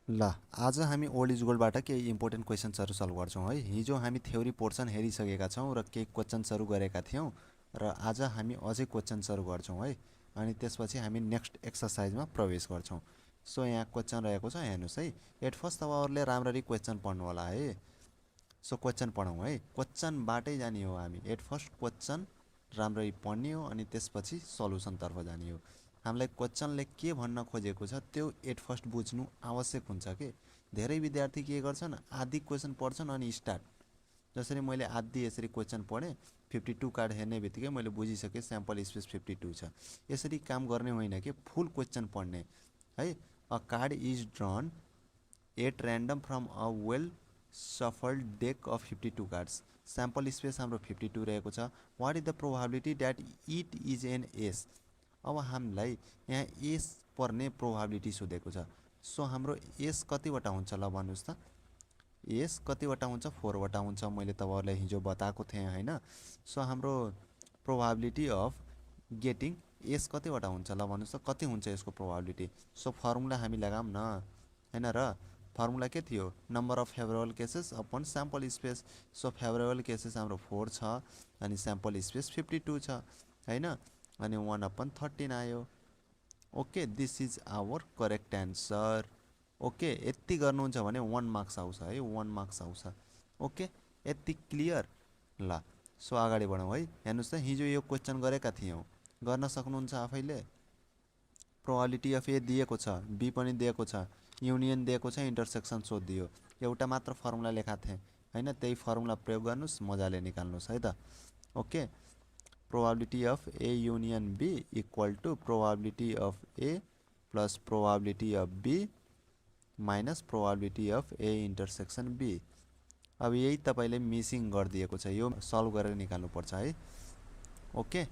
ल आज हामी ओल्ड इज गोल्डबाट केही इम्पोर्टेन्ट क्वेसन्सहरू सल्भ गर्छौँ है। हिजो हामी थ्योरी पोर्सन हेरिसकेका छौँ र केही क्वेसन्सहरू गरेका थियौँ र आज हामी अझै क्वेसन्सहरू गर्छौँ है। अनि त्यसपछि हामी नेक्स्ट एक्सर्साइजमा प्रवेश गर्छौँ। सो यहाँ क्वेसन रहेको छ, हेर्नुहोस् है। एट फर्स्ट तपाईँहरूले राम्ररी क्वेसन पढ्नु होला है। सो क्वेसन पढौँ है, क्वेसनबाटै जाने हो हामी। एट फर्स्ट क्वेसन राम्ररी पढ्ने हो अनि त्यसपछि सल्युसनतर्फ जाने हो। हामीलाई क्वेसनले के भन्न खोजेको छ त्यो एट फर्स्ट बुझ्नु आवश्यक हुन्छ के। धेरै विद्यार्थी के गर्छन्, आधी क्वेसन पढ्छन् अनि स्टार्ट। जसरी मैले आधी यसरी क्वेसन पढेँ, 52 कार्ड हेर्ने बित्तिकै मैले बुझिसकेँ स्याम्पल स्पेस 52 छ। यसरी काम गर्ने होइन कि फुल क्वेसन पढ्ने है। A card is drawn at random from a well shuffled deck of 52 cards. Sample space हाम्रो 52 रहेको छ। What is the probability that it is an ace. अब हामीलाई यहाँ एस पर्ने प्रोभाबिलिटी सोधेको छ। सो हाम्रो एस कतिवटा हुन्छ ल भन्नुहोस् त। एस कतिवटा हुन्छ, 4 वटा हुन्छ। मैले तपाईँहरूलाई हिजो बताएको थिएँ होइन। सो हाम्रो प्रोभाबिलिटी अफ गेटिङ एस कतिवटा हुन्छ ल भन्नुहोस् त, कति हुन्छ यसको प्रोभाबिलिटी। सो फर्मुला हामी लगाऊँ न हैन र। फर्मुला के थियो, number of favourable cases upon sample space. So favourable cases हाम्रो 4 छ अनि स्याम्पल स्पेस 52 छ हैन। अनि 1/13 आयो। Okay, this is our correct answer. Okay, यति गर्नुहुन्छ भने 1 मार्क्स आउँछ है, 1 मार्क्स आउँछ। ओके, यति क्लियर ल। सो अगाडि बढौँ है। हेर्नुहोस् त, हिजो यो क्वेसन गरेका थियौँ, गर्न सक्नुहुन्छ आफैले। प्रोबाबिलिटी अफ ए दिएको छ, बी पनि दिएको छ, युनियन दिएको छ, इन्टरसेक्सन सोधिदियो। एउटा मात्र फर्मुला लेखाएको थिएँ हैन, त्यही फर्मुला प्रयोग गर्नुहोस्, मजाले निकाल्नुहोस् है त। Okay, probability of A union B equal to probability of A plus probability of B minus probability of A intersection B. अब यही तपाईँले मिसिङ गरिदिएको छ, यो सल्भ गरेर निकाल्नुपर्छ है। ओके,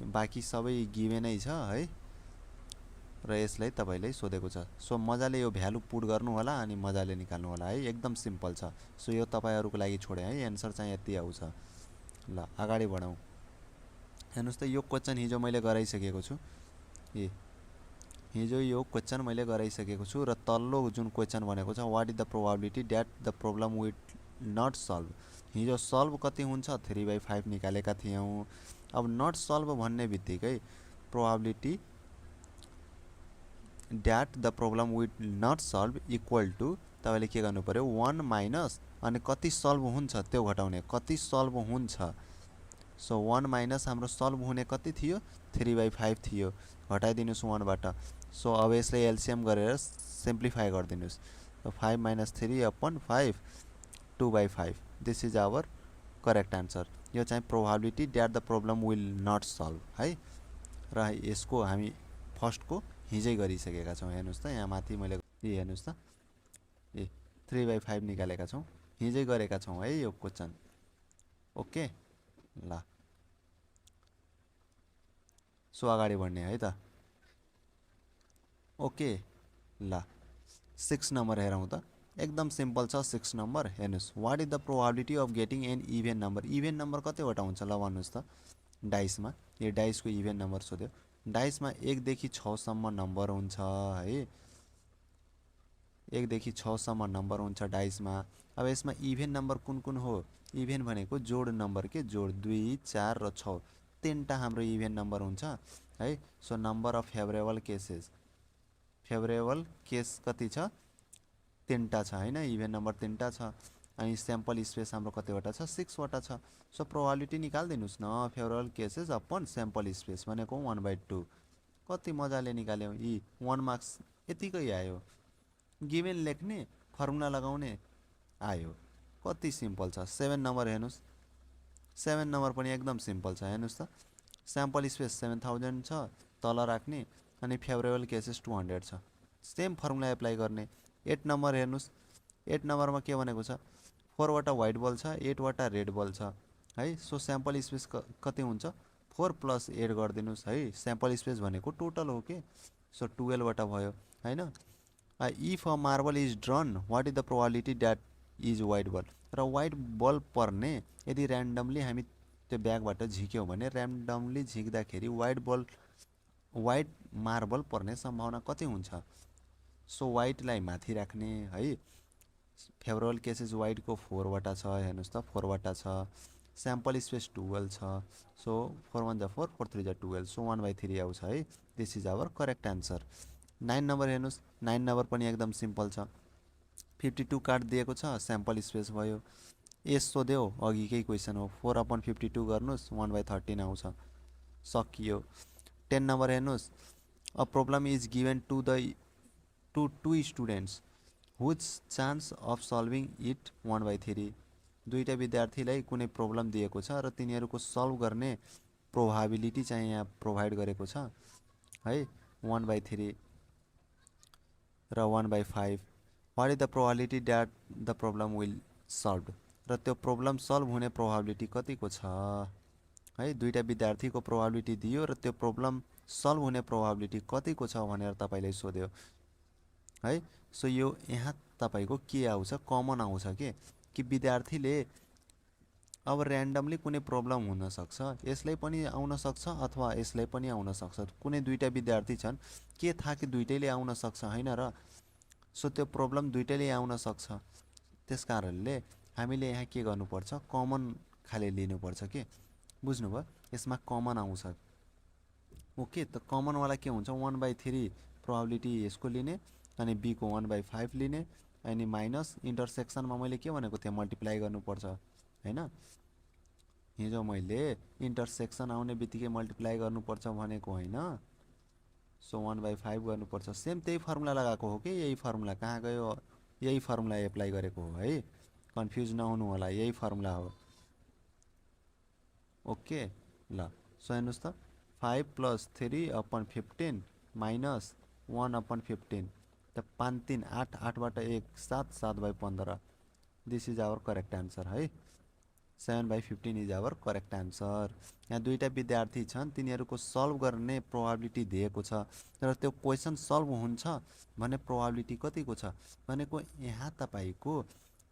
बाँकी सबै गिभेनै छ है र यसलाई तपाईँले सोधेको छ। सो मजाले यो भ्यालु पुट गर्नु होला अनि मजाले निकाल्नु होला है, एकदम सिम्पल छ। सो यो तपाईँहरूको लागि छोडेँ है, एन्सर चाहिँ यति आउँछ। ल अगाडि बढौँ। हेर्नुहोस् त, यो क्वेसन हिजो मैले गराइसकेको छु। हिजो यो क्वेसन मैले गराइसकेको छु र तल्लो जुन क्वेसन भनेको छ, what is the probability that the problem will not solve. हिजो सल्भ कति हुन्छ, 3/5 निकालेका थियौँ। अब नट सल्भ भन्ने बित्तिकै probability that the problem will not solve equal to तपाईँले के गर्नु पर्यो, 1 माइनस अनि कति सल्भ हुन्छ त्यो घटाउने, कति सल्भ हुन्छ। सो 1 माइनस हाम्रो सल्भ हुने कति थियो, 3/5 थियो। घटाइदिनुहोस् 1बाट। सो अब यसलाई एलसिएम गरेर सिम्प्लिफाई गरिदिनुहोस्। 5 minus 3/5 2/5। This is our correct answer. यो चाहिँ probability that the problem will not solve है। र यसको हामी फर्स्टको हिजै गरिसकेका छौँ। हेर्नुहोस् त, यहाँ माथि मैले हेर्नुहोस् त, 3/5 निकालेका छौँ, हिजै गरेका छौँ है यो क्वेसन। ओके ल, सो अगाडि बढ्ने है त। ओके ल, 6 नम्बर हेरौँ त, एकदम सिम्पल छ 6 नम्बर। हेर्नुहोस्, what is the probability of getting an even number. Even number कतिवटा हुन्छ ल भन्नुहोस् त। डाइसमा यो डाइसको इभेन नम्बर सोध्यो। डाइसमा 1 देखि 6 सम्म नम्बर हुन्छ है, 1 देखि 6 सम्म नम्बर हुन्छ डाइसमा। अब यसमा इभेन नम्बर कुन कुन हो, इभेन भनेको जोड नम्बर के, जोड 2 4 र 6 तीनटा हाम्रो इभेन नम्बर हुन्छ है। So number of favourable cases, favourable case कति छ, 3टा छ हैन, इभेन नम्बर 3टा छ। अनि स्याम्पल स्पेस हाम्रो कतिवटा छ, 6 वटा छ। सो प्रोबाबिलिटी निकाल्दिनुहोस् न, favourable cases upon sample space भनेको 1/2। कति मजाले निकाल्यौँ, यी 1 मार्क्स यतिकै आयो। गिभेन लेख्ने, फर्मुला लगाउने, आयो। कति सिम्पल छ। 7 नम्बर हेर्नुहोस्, 7 नम्बर पनि एकदम सिम्पल छ। हेर्नुहोस् त, स्याम्पल स्पेस 7000 छ, तल राख्ने अनि फेभरेबल केसेस 200 छ। सेम फर्मुला एप्लाई गर्ने। 8 नम्बर हेर्नुहोस्, 8 नम्बरमा के भनेको छ, 4 वटा व्हाइट बल छ, 8 वटा रेड बल छ है। सो स्याम्पल स्पेस कति हुन्छ, 4 प्लस 8 गरिदिनुहोस् है। स्याम्पल स्पेस भनेको टोटल हो के। सो 12 वटा भयो हैन। If a marble is drawn, what is the probability that is white ball. र व्हाइट बल पर्ने, यदि ऱ्यान्डमली हामी त्यो ब्यागबाट झिक्यौँ भने, ऱ्यान्डमली झिक्दाखेरि व्हाइट मार्बल पर्ने सम्भावना कति हुन्छ। सो वाइटलाई माथि राख्ने है। फेभरेबल केसेस वाइटको 4 वटा छ, हेर्नुहोस् त 4 वटा छ। स्याम्पल स्पेस 12 छ, सो 4 1 जा 4 4 3 जा 12, सो 1/3 आउँछ है। This is our correct answer. 9 number हेर्नुहोस्, 9 नम्बर पनि एकदम सिम्पल छ। 52 कार्ड दिएको छ, स्याम्पल स्पेस भयो। एस सोध्यो, अघिकै क्वेसन हो, 4/52 गर्नुहोस् 1/13 आउँछ, सकियो। 10 नम्बर हेर्नुहोस्, a problem is given to two students whose chance of solving it 1/3। दुईवटा विद्यार्थीलाई कुनै प्रब्लम दिएको छ र तिनीहरूको सल्भ गर्ने प्रोभाबिलिटी चाहिँ यहाँ प्रोभाइड गरेको छ है, 1/3 र 1/5। What is the probability that the problem will solve, र त्यो प्रब्लम सल्भ हुने प्रोभाबिलिटी कतिको छ है। दुईवटा विद्यार्थीको प्रोभाबिलिटी दियो र त्यो प्रब्लम सल्भ हुने प्रोभाबिलिटी कतिको छ भनेर तपाईँले सोध्यो है। सो यो यहाँ तपाईँको के आउँछ, कमन आउँछ कि विद्यार्थीले अब ऱ्यान्डमली कुनै प्रब्लम हुनसक्छ, यसलाई पनि आउन सक्छ अथवा यसलाई पनि आउन सक्छ। कुनै दुईवटा विद्यार्थी छन्, के थाहा कि दुईटैले आउन सक्छ होइन र। सो त्यो प्रब्लम दुईटैले आउन सक्छ, त्यस कारणले हामीले यहाँ के गर्नुपर्छ, कमन खाले लिनुपर्छ कि, बुझ्नुभयो। यसमा कमन आउँछ। ओके, त कमनवाला के हुन्छ, 1/3 प्रोभाबिलिटी यसको लिने, अनि बीको 1/5 लिने, अनि माइनस इन्टरसेक्सनमा मैले के भनेको थिएँ, मल्टिप्लाई गर्नुपर्छ होइन। हिजो मैले इन्टरसेक्सन आउने बित्तिकै मल्टिप्लाई गर्नुपर्छ भनेको होइन। सो 1/5 गर्नुपर्छ। सेम त्यही फर्मुला लगाएको हो कि, यही फर्मुला कहाँ गयो, यही फर्मुला एप्लाई गरेको हो है, कन्फ्युज नहुनु होला, यही फर्मुला हो। ओके ल, सो हेर्नुहोस् त 5 + 3/15 माइनस 1/15, त 5 3 8, 8बाट 1 7, 7/15। This is our correct answer है। 7/15 इज आवर करेक्ट आन्सर। यहाँ दुईवटा विद्यार्थी छन्, तिनीहरूको सल्भ गर्ने प्रोभाबिलिटी दिएको छ र त्यो क्वेसन सल्भ हुन्छ भन्ने प्रोभाबिलिटी कतिको छ भनेको यहाँ तपाईँको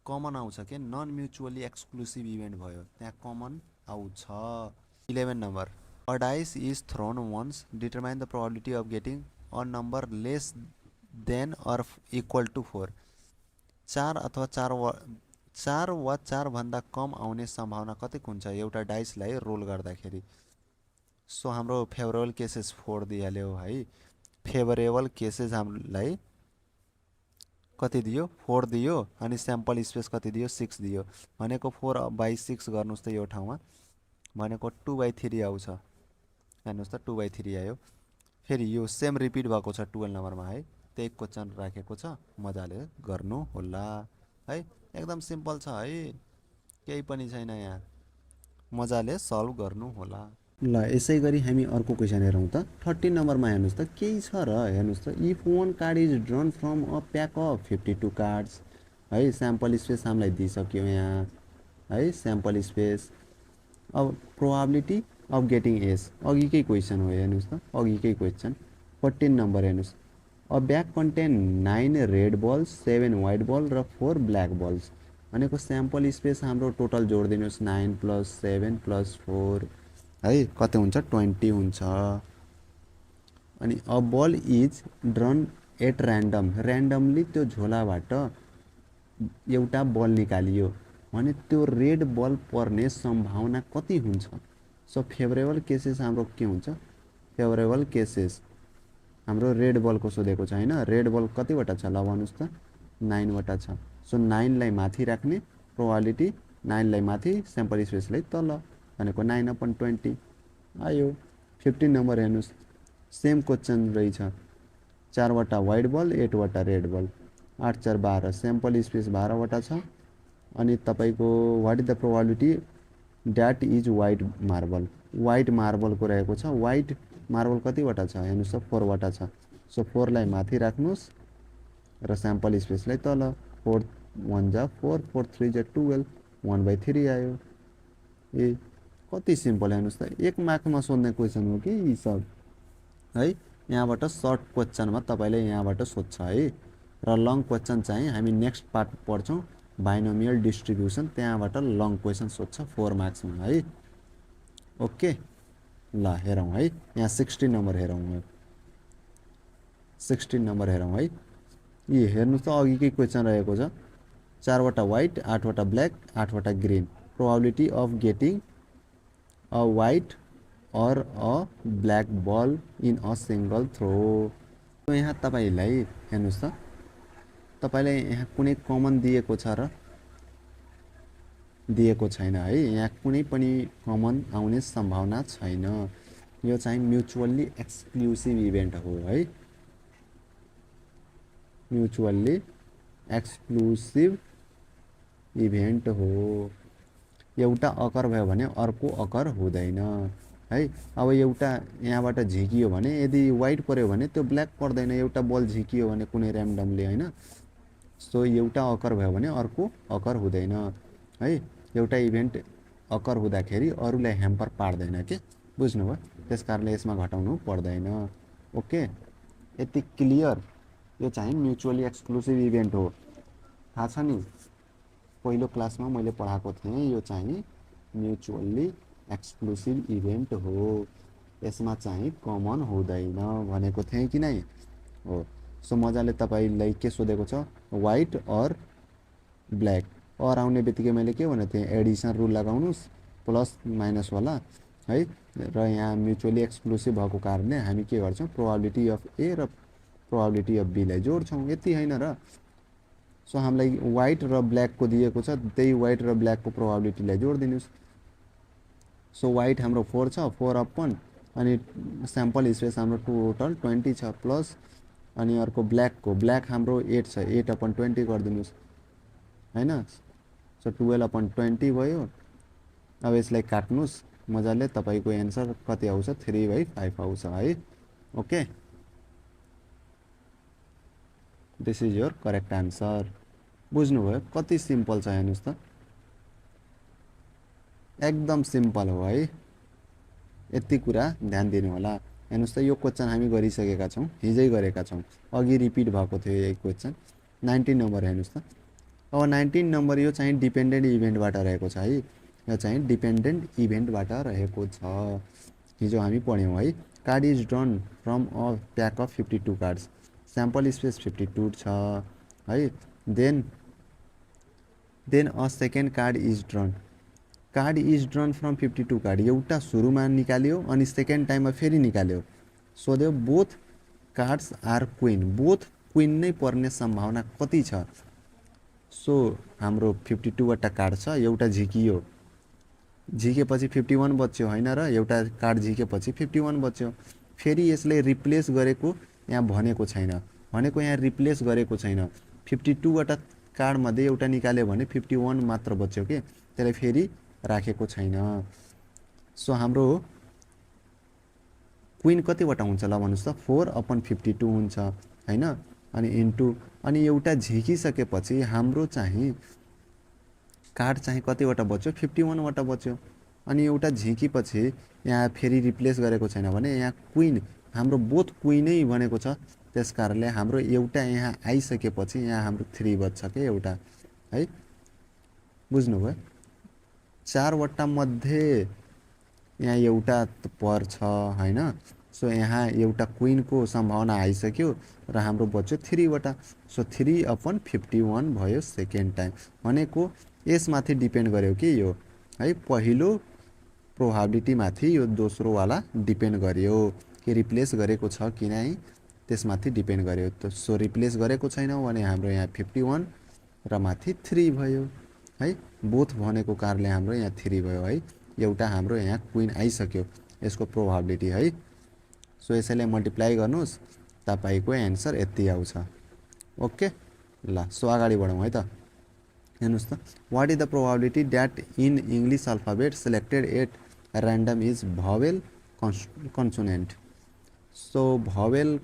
कमन आउँछ कि, नन म्युचुअली एक्सक्लुसिभ इभेन्ट भयो, त्यहाँ कमन आउँछ। 11 number, a dice is thrown once, determine the probability of getting a number less than or equal to 4। 4 अथवा 4 वा 4 भन्दा कम आउने सम्भावना कतिको हुन्छ एउटा डाइसलाई रोल गर्दाखेरि। सो हाम्रो फेभरेबल केसेस 4 दिइहाल्यो है। फेभरेबल केसेस हामीलाई कति दियो, 4 दियो, अनि स्याम्पल स्पेस कति दियो, 6 दियो भनेको 4/6 गर्नुहोस् त यो ठाउँमा, भनेको 2/3 आउँछ। हेर्नुहोस् त 2/3 आयो। फेरि यो सेम रिपिट भएको छ 12 नम्बरमा है, त्यही क्वेसन राखेको छ, मजाले गर्नु होला है। एकदम सिम्पल छ है, केही पनि छैन यहाँ, मजाले सल्भ गर्नु होला। ल यसै गरी हामी अर्को क्वेसन हेरौँ त। 13 नम्बरमा हेर्नुहोस् त केही छ र, हेर्नुहोस् त, if one card is drawn from a pack of 52 cards है। स्याम्पल स्पेस हामीलाई दिइसक्यो यहाँ है, स्याम्पल स्पेस। अब प्रोभाबिलिटी अफ गेटिङ एस, अघिकै क्वेसन हो, हेर्नुहोस् त अघिकै क्वेसन। 14 नम्बर हेर्नुहोस्, a bag contain 9 red balls, 7 white ball र 4 ब्ल्याक बल्स भनेको स्याम्पल स्पेस हाम्रो टोटल जोडिदिनुहोस्, 9 + 7 + 4 है, कति हुन्छ, 20 हुन्छ। अनि a ball is drawn at random, randomly त्यो झोलाबाट एउटा बल निकालियो भने त्यो रेड बल पर्ने सम्भावना कति हुन्छ। सो फेभरेबल केसेस हाम्रो के हुन्छ, फेभरेबल केसेस हाम्रो रेड बलको सोधेको छ होइन। रेड बल कतिवटा छ ल भन्नुहोस् त, 9 वटा छ। सो 9 लाई माथि राख्ने प्रोभाबिलिटी, 9 लाई माथि, स्याम्पल स्पेसलाई तल, भनेको 9/20 आयो। 15 नम्बर हेर्नुहोस्, सेम क्वेसन रहेछ, 4 वटा व्हाइट बल, 8 वटा रेड बल, 8 4 12, स्याम्पल स्पेस 12 वटा छ। अनि तपाईँको what is the probability that is white marble, white मार्बलको रहेको छ। व्हाइट मार्बल कतिवटा छ हेर्नुहोस् त, 4 वटा छ। सो 4 लाई माथि राख्नुहोस् र स्याम्पल स्पेसलाई तल, 4 1 जा 4, 4 3 जा 12, 1/3 आयो। ए कति सिम्पल, हेर्नुहोस् त, 1 मार्कमा सोध्ने क्वेसन हो कि यी सब है। यहाँबाट सर्ट क्वेसनमा तपाईँले यहाँबाट सोध्छ है, र लङ क्वेसन चाहिँ हामी नेक्स्ट पार्ट पढ्छौँ, बाइनोमियल डिस्ट्रिब्युसन, त्यहाँबाट लङ क्वेसन सोध्छ 4 मार्क्समा है। ओके ल हेरौँ है, यहाँ 16 नम्बर हेरौँ, 16 नम्बर हेरौँ है। यी हेर्नुहोस् त अघिकै क्वेसन रहेको छ 4वटा व्हाइट 8वटा ब्ल्याक 8वटा green probability of getting a white or a black ball in a single throw. यहाँ तपाईलाई हेर्नुहोस् त तपाईलाई यहाँ कुनै कमन दिएको छ र दिएको छैन है। यहाँ कुनै पनि कमन आउने सम्भावना छैन। यो चाहिँ म्युचुअल्ली एक्सक्लुसिभ इभेन्ट हो है। म्युचुअल्ली एक्सक्लुसिभ इभेन्ट हो। एउटा अकर भयो भने अर्को अकर हुँदैन है। अब एउटा यहाँबाट झिकियो भने यदि व्हाइट पर्यो भने त्यो ब्ल्याक पर्दैन। एउटा बल झिकियो भने कुनै र्यान्डमली हैन। सो एउटा अकर भयो भने अर्को अकर हुँदैन है। एउटा इभेन्ट अकर हुँदाखेरि अरूलाई ह्याम्पर पार्दैन के, बुझ्नुभयो? त्यसकारणले यसमा घटाउनु पर्दैन। ओके, यति क्लियर। यो चाहिँ म्युचुअली एक्सक्लुसिभ इभेन्ट हो, थाहा छ नि? पहिलो क्लासमा मैले पढाएको थिएँ। यो चाहिँ म्युचुअल्ली एक्सक्लुसिभ इभेन्ट हो, यसमा चाहिँ कमन हुँदैन भनेको थिएँ कि नै? हो। सो मजाले तपाईलाई के सोधेको छ, व्हाइट और ब्ल्याक। और आउने बित्तिकै मैले के भनेको थिएँ, एडिसन रुल लगाउनुस् प्लस माइनस वाला है। र यहाँ म्युचुअली एक्सक्लुसिभ भएको कारणले हामी के गर्छौँ, प्रोबेबिलिटी अफ ए र प्रोबेबिलिटी अफ बी लाई जोड्छौँ। यति हैन र? सो हामीलाई व्हाइट र ब्ल्याक को दिएको छ, त्यही व्हाइट र ब्ल्याक को प्रोबेबिलिटीलाई जोडिदिनुस्। सो व्हाइट हाम्रो 4 छ, 4 अपन अनि स्याम्पल स्पेस हाम्रो टोटल 20 छ प्लस अनि अर्को ब्ल्याक हाम्रो 8 छ, 8 अपन 20 गरिदिनुस् हैन। सो 12 अपन 20 भयो। अब यसलाई काट्नुस् मजाले, तपाईको एन्सर कति आउँछ, 3/5 आउँछ है। Okay, this is your correct answer. बुझ्नुभयो? कति सिम्पल छ हेर्नुस् त, एकदम सिम्पल हो है। यति कुरा ध्यान दिनु होला। हेर्नुस् त यो क्वेसन हामी गरिसकेका छौँ, हिजै गरेका छौँ। अघि रिपिट भएको थियो यही क्वेसन। 19 नम्बर हेर्नुस् त। अब 19 नम्बर यो चाहिँ डिपेन्डेन्ट इभेन्टबाट रहेको छ है। यो चाहिँ डिपेन्डेन्ट इभेन्टबाट रहेको छ। हिजो हामी पढ्यौँ है। Card is drawn from a pack of 52 cards, sample space 52 छ है। Then a second card is drawn. Card is drawn from 52 card, एउटा सुरुमा निकाल्यो अनि सेकेन्ड टाइममा फेरि निकाल्यो। सोध्यो both cards are queen, both queen नै पर्ने सम्भावना कति छ? सो हाम्रो 52 वटा कार्ड छ, एउटा झिकियो, झिकेपछि 51 बच्यो हैन र? एउटा कार्ड झिकेपछि 51 बच्यो। फेरि यसले रिप्लेस गरेको यहाँ भनेको छैन, भनेको यहाँ रिप्लेस गरेको छैन। 52 वटा कार्ड मध्ये एउटा निकाल्यो भने 51 मात्र बच्यो के, त्यसलाई फेरि राखेको छैन। सो हाम्रो क्विन कतिवटा हुन्छ ल भन्नुस् त, 4/52 हुन्छ हैन। अनि इन्टु अनि एउटा झिकिसकेपछि हाम्रो चाहिँ कार्ड चाहिँ कतिवटा बच्यो, 51 वटा बच्यो। अनि एउटा झिकेपछि यहाँ फेरि रिप्लेस गरेको छैन भने यहाँ क्विन हाम्रो बोथ क्विनै भनेको छ। त्यसकारणले हाम्रो एउटा यहाँ आइसकेपछि यहाँ हाम्रो 3 बच्छ के एउटा है। बुझ्नुभयो? 4 वटा मध्ये यहाँ एउटा पर्छ हैन। सो यहाँ एउटा क्विनको सम्भावना आइसक्यो र हाम्रो बच्यो 3 वटा। सो 3/51 भयो सेकेन्ड टाइम। भनेको यसमाथि डिपेन्ड गर्यो कि यो है, पहिलो प्रोबेबिलिटी माथि यो दोस्रो वाला डिपेन्ड गर्यो कि रिप्लेस गरेको छ कि नै, त्यसमाथि डिपेन्ड गर्यो। त सो रिप्लेस गरेको छैन भने हाम्रो यहाँ 51 र माथि 3 भयो है। बोथ भनेको कारणले हाम्रो यहाँ 3 भयो है। एउटा हाम्रो यहाँ क्विन आइसक्यो, यसको प्रोबेबिलिटी है। सो यसैले मल्टिप्लाई गर्नुस्, तपाईको एन्सर यति आउँछ। ओके ल, सो अगाडि बढौँ है त। हेर्नुस् त, what is the probability that in English alphabet selected at random is vowel consonant. So vowel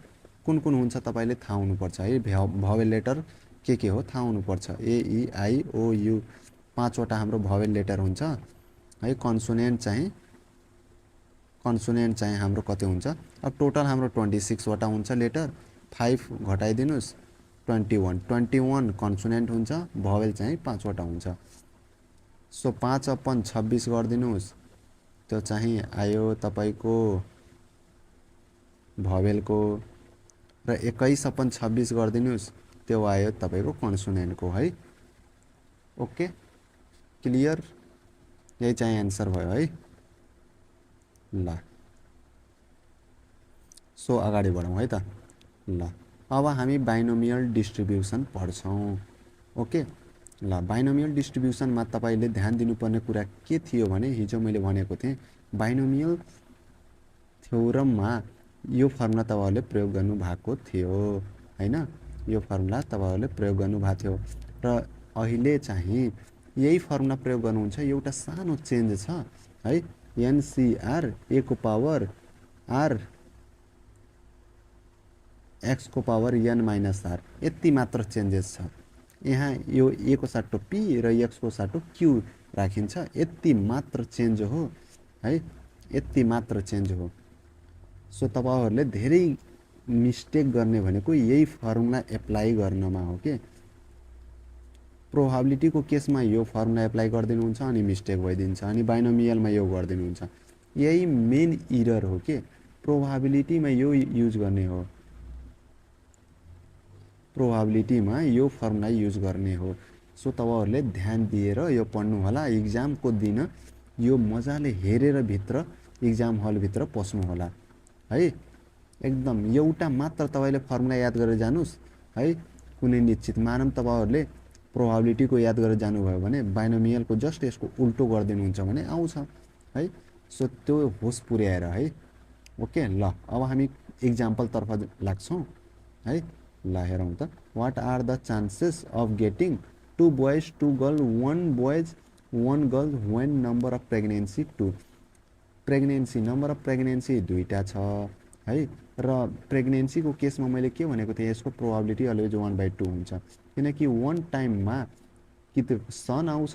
कुन कुन हुन्छ तपाईले थाहा हुनुपर्छ है। भवेल लेटर के हो थाहा हुनुपर्छ। ए ई आई ओ यू 5 वटा हाम्रो भवेल लेटर हुन्छ है। कन्सोनेन्ट चाहिँ हाम्रो कति हुन्छ? अब टोटल हाम्रो 26 वटा हुन्छ लेटर, 5 घटाइदिनुस् 21 कन्सोनेन्ट हुन्छ, भवेल चाहिँ 5 वटा हुन्छ। सो 5/26 गरिदिनुस्, त्यो चाहिँ आयो तपाईको भवेलको। र 21/26 गरिदिनुस्, त्यो आयो तपाईको कन्सोनेन्टको है। ओके क्लियर, यही चाहिँ एन्सर भयो है। ल सो अगाडि बढौँ है त। ल अब हामी बाइनोमियल डिस्ट्रिब्युसन पढ्छौँ। ओके ल बाइनोमियल डिस्ट्रिब्युसनमा तपाईले ध्यान दिनुपर्ने कुरा के थियो भने हिजो मैले भनेको थिएँ बाइनोमियल थ्योरममा यो फर्मुला तपाईहरुले प्रयोग गर्नु भएको थियो हैन। यो फर्मुला तपाईहरुले प्रयोग गर्नु भएको थियो र अहिले चाहिँ यही फर्मुला प्रयोग गर्नुहुन्छ। एउटा सानो चेन्ज छ है, एनसीआर ए को पावर आर एक्स को पावर एन माइनस आर, यति मात्र चेन्जेस छ। यहाँ यो ए को साटो पी र एक्स को साटो क्यू राखिन्छ, यति मात्र चेन्ज हो है, यति मात्र चेन्ज हो। सो तपाईहरुले धेरै मिस्टेक गर्ने भनेको यही फर्मुला एप्लाई गर्नमा हो के। प्रोबेबिलिटी को केसमा यो फर्मुला एप्लाई गर्दिनुहुन्छ अनि मिस्टेक भइदिन्छ, अनि बाइनोमियलमा यो गर्दिनुहुन्छ। यही मेन इरर हो के, प्रोबेबिलिटीमा यो युज गर्ने हो, प्रोबेबिलिटीमा यो फर्मुला युज गर्ने हो। सो तपाईहरुले ध्यान दिएर यो पढ्नु होला। एक्जामको दिन यो मजाले हेरेर भित्र एक्जाम हल भित्र पस्नु होला है। एकदम एउटा मात्र तपाईले फर्मुला याद गरेर जानुस् है। कुनै निश्चित मानम तपाईहरुले प्रोबेबिलिटी को याद गरेर जानुभयो भने बाइनोमियल को जस्ट यसको उल्टो गरिदिनुहुन्छ भने आउँछ है। सो त्यो होस पुर्याएर है। ओके ल अब हामी एक्जाम्पल तर्फ लाग्छौं है। ल हेरौं त, what are the chances of getting 2 boys 2 girls 1 boys 1 girl when number of pregnancy 2। Pregnancy number of pregnancy दुईटा छ है। र प्रेग्नेन्सी को केसमा मैले के भनेको थिएँ, यसको प्रोबेबिलिटी अलवेज 1/2 हुन्छ, किनकि वन टाइममा कि त सन आउँछ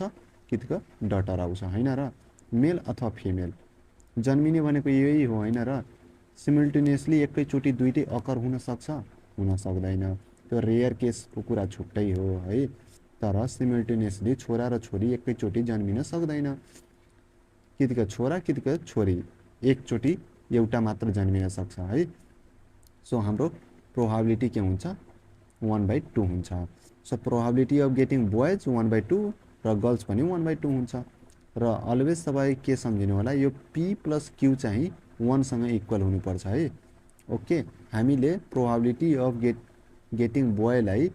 कि त डटर आउँछ हैन र, मेल अथवा फिमेल जन्मिने भनेको यही हो हैन र। सिमिल्टेनियसली एकैचोटी दुईटै अकर हुन सक्छ, हुन सक्दैन, त्यो रेयर केसको कुरा छुट्टै हो है। तर सिमिल्टेनियसली छोरा र छोरी एकैचोटी जन्मिन सक्दैन, कितका छोरा कितका छोरी एकचोटी एउटा मात्र जन्मिन सक्छ है। सो हाम्रो प्रोबेबिलिटी के हुन्छ, 1/2 हुन्छ। So probability of getting boys 1/2 र गर्ल्स पनि 1/2 हुन्छ। र अलवेज तपाई के सम्झिनु होला, यो p प्लस q चाहिँ 1 सँग इक्वल हुनुपर्छ है। ओके हामीले प्रोबेबिलिटी अफ गेटिङ बोयलाई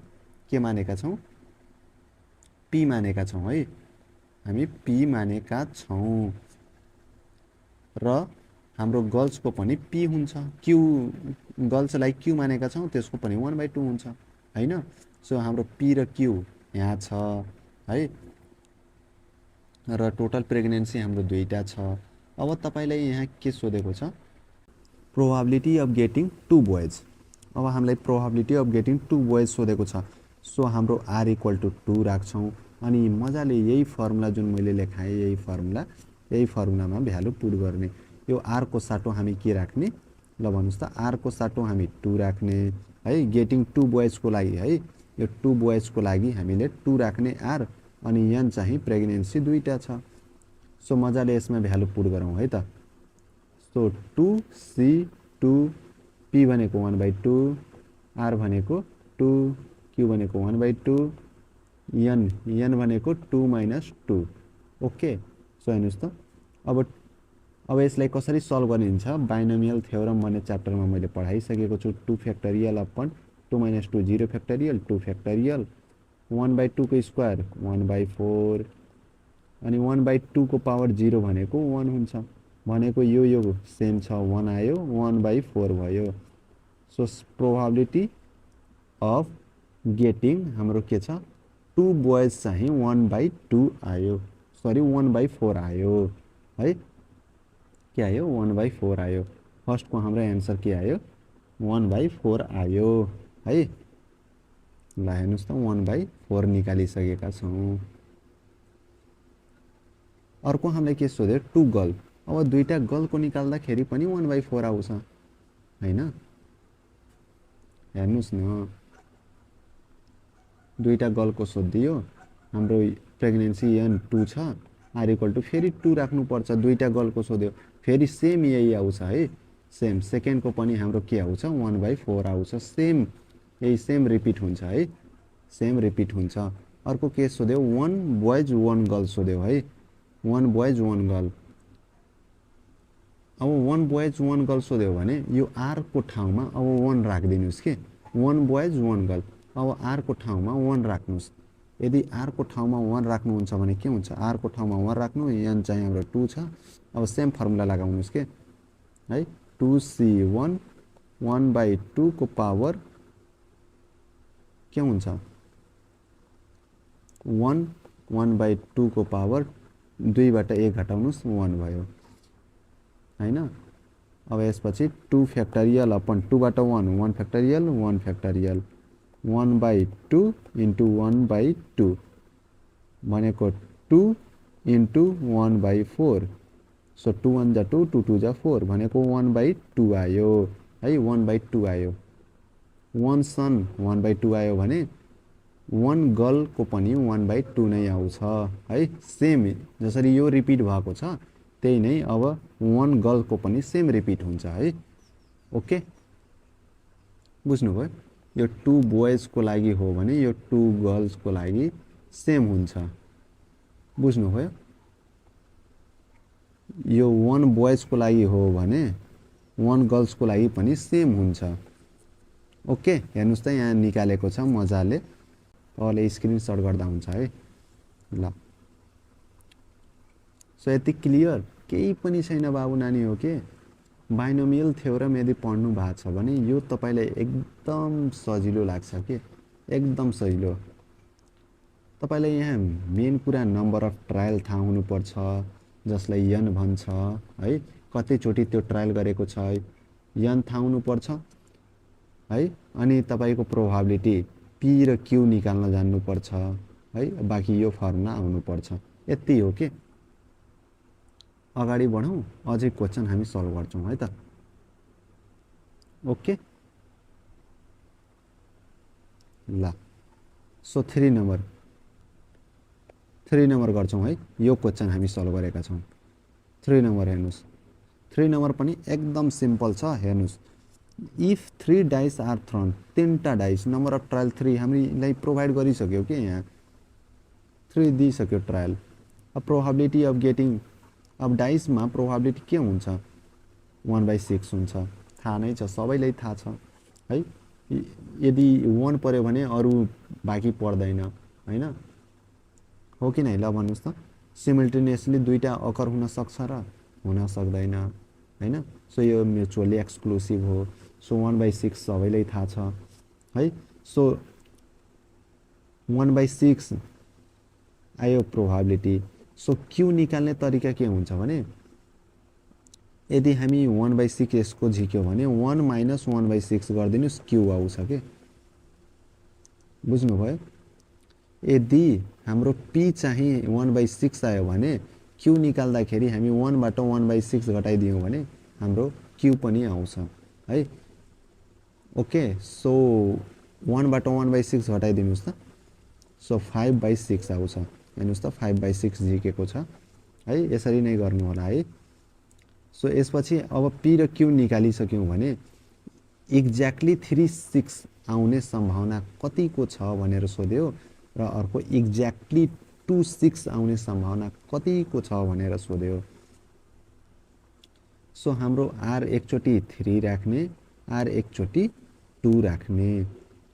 के मानेका छौं, p मानेका छौं है। हामी p मानेका छौं र हाम्रो गर्ल्स को पनि p हुन्छ। q गर्ल्सलाई q मानेका छौं, त्यसको पनि 1/2 हुन्छ हैन। सो हाम्रो p र q यहाँ छ है। र टोटल प्रेग्नेन्सी हाम्रो दुईटा छ। अब तपाईलाई यहाँ के सोधेको छ, प्रोबेबिलिटी अफ गेटिङ 2 boys। अब हामीलाई प्रोबेबिलिटी अफ गेटिङ 2 boys सोधेको छ। सो हाम्रो r = 2 राख्छौं अनि मजाले यही फर्मुला जुन मैले लेखाएँ यही फर्मुलामा भ्यालु पुट गर्ने। यो r को साटो हामी के राख्ने, ल भन्नुस् त, r को साटो हामी 2 राख्ने है। गेटिङ 2 boys को लागि है, यो 2 boys को लागि हामीले 2 राख्ने r, अनि n चाहिँ प्रेग्नेन्सी दुईटा छ। सो मजाले यसमा भ्यालु पुट गरौँ है त। सो 2c2 p भनेको 1/2, r भनेको 2, q भनेको 1/2, n भनेको 2 - 2। ओके सो हेर्नुस् त, अब यसलाई कसरी सल्भ गरिन्छ, बाइनोमियल थ्योरम भन्ने च्याप्टरमा मैले पढाइसकेको छु। 2 फ्याक्टोरियल अपन 2 - 2 0 फ्याक्टोरियल 2 फ्याक्टोरियल 1/2 को स्क्वायर 1/4 अनि 1/2 को पावर 0 भनेको 1 हुन्छ, भनेको यो सेम छ, 1 आयो 1/4 भयो। सो प्रोबेबिलिटी अफ गेटिङ हाम्रो के छ, 2 boys चाहिँ 1/2 आयो, सरी 1/4 आयो है। के आयो, 1/4 आयो। फर्स्ट को हाम्रो एन्सर के आयो, 1/4 आयो है। ल हेर्नुस् त 1/4 निकालिसकेका छौं। अर्को हामीले के सोध्यो, 2 गर्ल। अब दुईटा गर्ल को निकाल्दाखेरि पनि 1/4 आउँछ हैन। हेर्नुस् न, दुईटा गर्ल को सोधियो, हाम्रो प्रेग्नेन्सी n 2 छ, r = फेरि 2 राख्नु पर्छ। दुईटा गर्ल को सोध्यो, फेरि सेम यही आउँछ है। सेम सेकेन्ड को पनि हाम्रो के आउँछ, 1/4 आउँछ। सेम यही सेम रिपिट हुन्छ है। सेम रिपिट हुन्छ। अर्को के सोध्यो, 1 बोइज 1 गर्ल सोध्यो है, 1 बोइज 1 गर्ल। अब 1 बोइज 1 गर्ल सोध्यो भने यो आर को ठाउँमा अब 1 राखिदिनुस् के, 1 बोइज 1 गर्ल। अब आर को ठाउँमा 1 राख्नुस्। यदि आर को ठाउँमा 1 राख्नुहुन्छ भने के हुन्छ, आर को ठाउँमा 1 राख्नु, एन चाहिँ हाम्रो 2 छ। अब सेम फर्मुला लगाउनुस् के है, 2c1 1/2 को पावर के हुन्छ, 1 1/2 को पावर 2 बाट 1 घटाउनुस् 1 भयो हैन। अब यसपछि 2 फ्याक्टोरियल अपन 2 बाट 1 1 फ्याक्टोरियल 1 फ्याक्टोरियल 1/2 इन्टु 1/2 भनेको 2 इन्टु 1/4। सो 2 1 जा 2 2 2 जा 4 भनेको 1/2 आयो है, 1/2 आयो। 1 सन 1/2 आयो भने 1 गर्लको पनि 1/2 नै आउँछ है। सेम जसरी यो रिपिट भएको छ त्यही नै अब 1 गर्लको पनि सेम रिपिट हुन्छ है। ओके, बुझ्नुभयो। यो 2 बोइजको लागि हो भने यो 2 गर्ल्सको लागि सेम हुन्छ, बुझ्नुभयो। यो 1 बोइजको लागि हो भने 1 गर्ल्सको लागि पनि सेम हुन्छ। ओके, हेर्नुस् त यहाँ निकालेको छ मजाले, तपाईँले स्क्रिनसट गर्दा हुन्छ है। ल, सो यति क्लियर, केही पनि छैन बाबु नानी हो के। बाइनोमियल थ्योरम यदि पढ्नु भएको छ भने यो तपाईलाई एकदम सजिलो लाग्छ के, एकदम सजिलो। तपाईलाई यहाँ मेन कुरा नम्बर अफ ट्रायल थाहा हुनुपर्छ, जसलाई n भन्छ है, कतिचोटि त्यो ट्रायल गरेको छ n थाहा हुनुपर्छ है। अनि तपाईको प्रोबेबिलिटी p र q निकाल्न जान्नुपर्छ है। बाँकी यो फर्मुला आउनुपर्छ, यति हो के। अगाडि बढौँ, अझै क्वेसन हामी सल्भ गर्छौँ है त। ओके ल, सो 3 नम्बर गर्छौँ है। यो क्वेसन हामी सल्भ गरेका छौँ। 3 नम्बर हेर्नुस्, 3 नम्बर पनि एकदम सिम्पल छ। हेर्नुस्, इफ 3 डाइस आर थ्रोन, 3टा डाइस, नम्बर अफ ट्रायल 3 हामीलाई प्रोभाइड गरिसक्यो कि यहाँ 3 दिइसक्यो ट्रायल। अब प्रोबेबिलिटी अफ गेटिङ, अब डाइसमा प्रोबेबिलिटी के हुन्छ, 1/6 हुन्छ, थाहा नै छ, सबैलाई थाहा छ है। यदि 1 पर्यो भने अरू बाँकी पर्दैन हैन, हो कि नै? ल भन्नुस् त, सिमिल्टेनियसली दुईटा अकर हुन सक्छ र हुन सक्दैन हैन। सो यो म्युचुअली एक्सक्लुसिभ हो। सो 1/6 सबैलाई थाहा छ है। सो 1/6 आयो प्रोबेबिलिटी। सो क्यू निकाल्ने तरिका के हुन्छ भने, यदि हामी 1/6 यसको झिक्यो भने 1 - 1/6 गरिदिनुस्, क्यू आउँछ के, बुझ्नुभयो। यदि हाम्रो p चाहिँ 1/6 आयो भने क्यू निकाल्दाखेरि हामी 1 बाट 1/6 घटाइदियौँ भने हाम्रो क्यू पनि आउँछ है। ओके, सो 1 बाट 1/6 घटाइदिनुस् त, सो 5/6 आउँछ। हेर्नुस् त, 5/6 झिकेको छ है। यसरी नै गर्नु होला है। सो यसपछि अब p र q निकालिसक्यौँ भने एक्ज्याक्टली 36 आउने सम्भावना कतिको छ भनेर सोध्यो, र अर्को एक्ज्याक्टली 26 आउने सम्भावना कतिको छ भनेर सोध्यो। सो हाम्रो r एकचोटि 3 राख्ने, r एकचोटि 2 राख्ने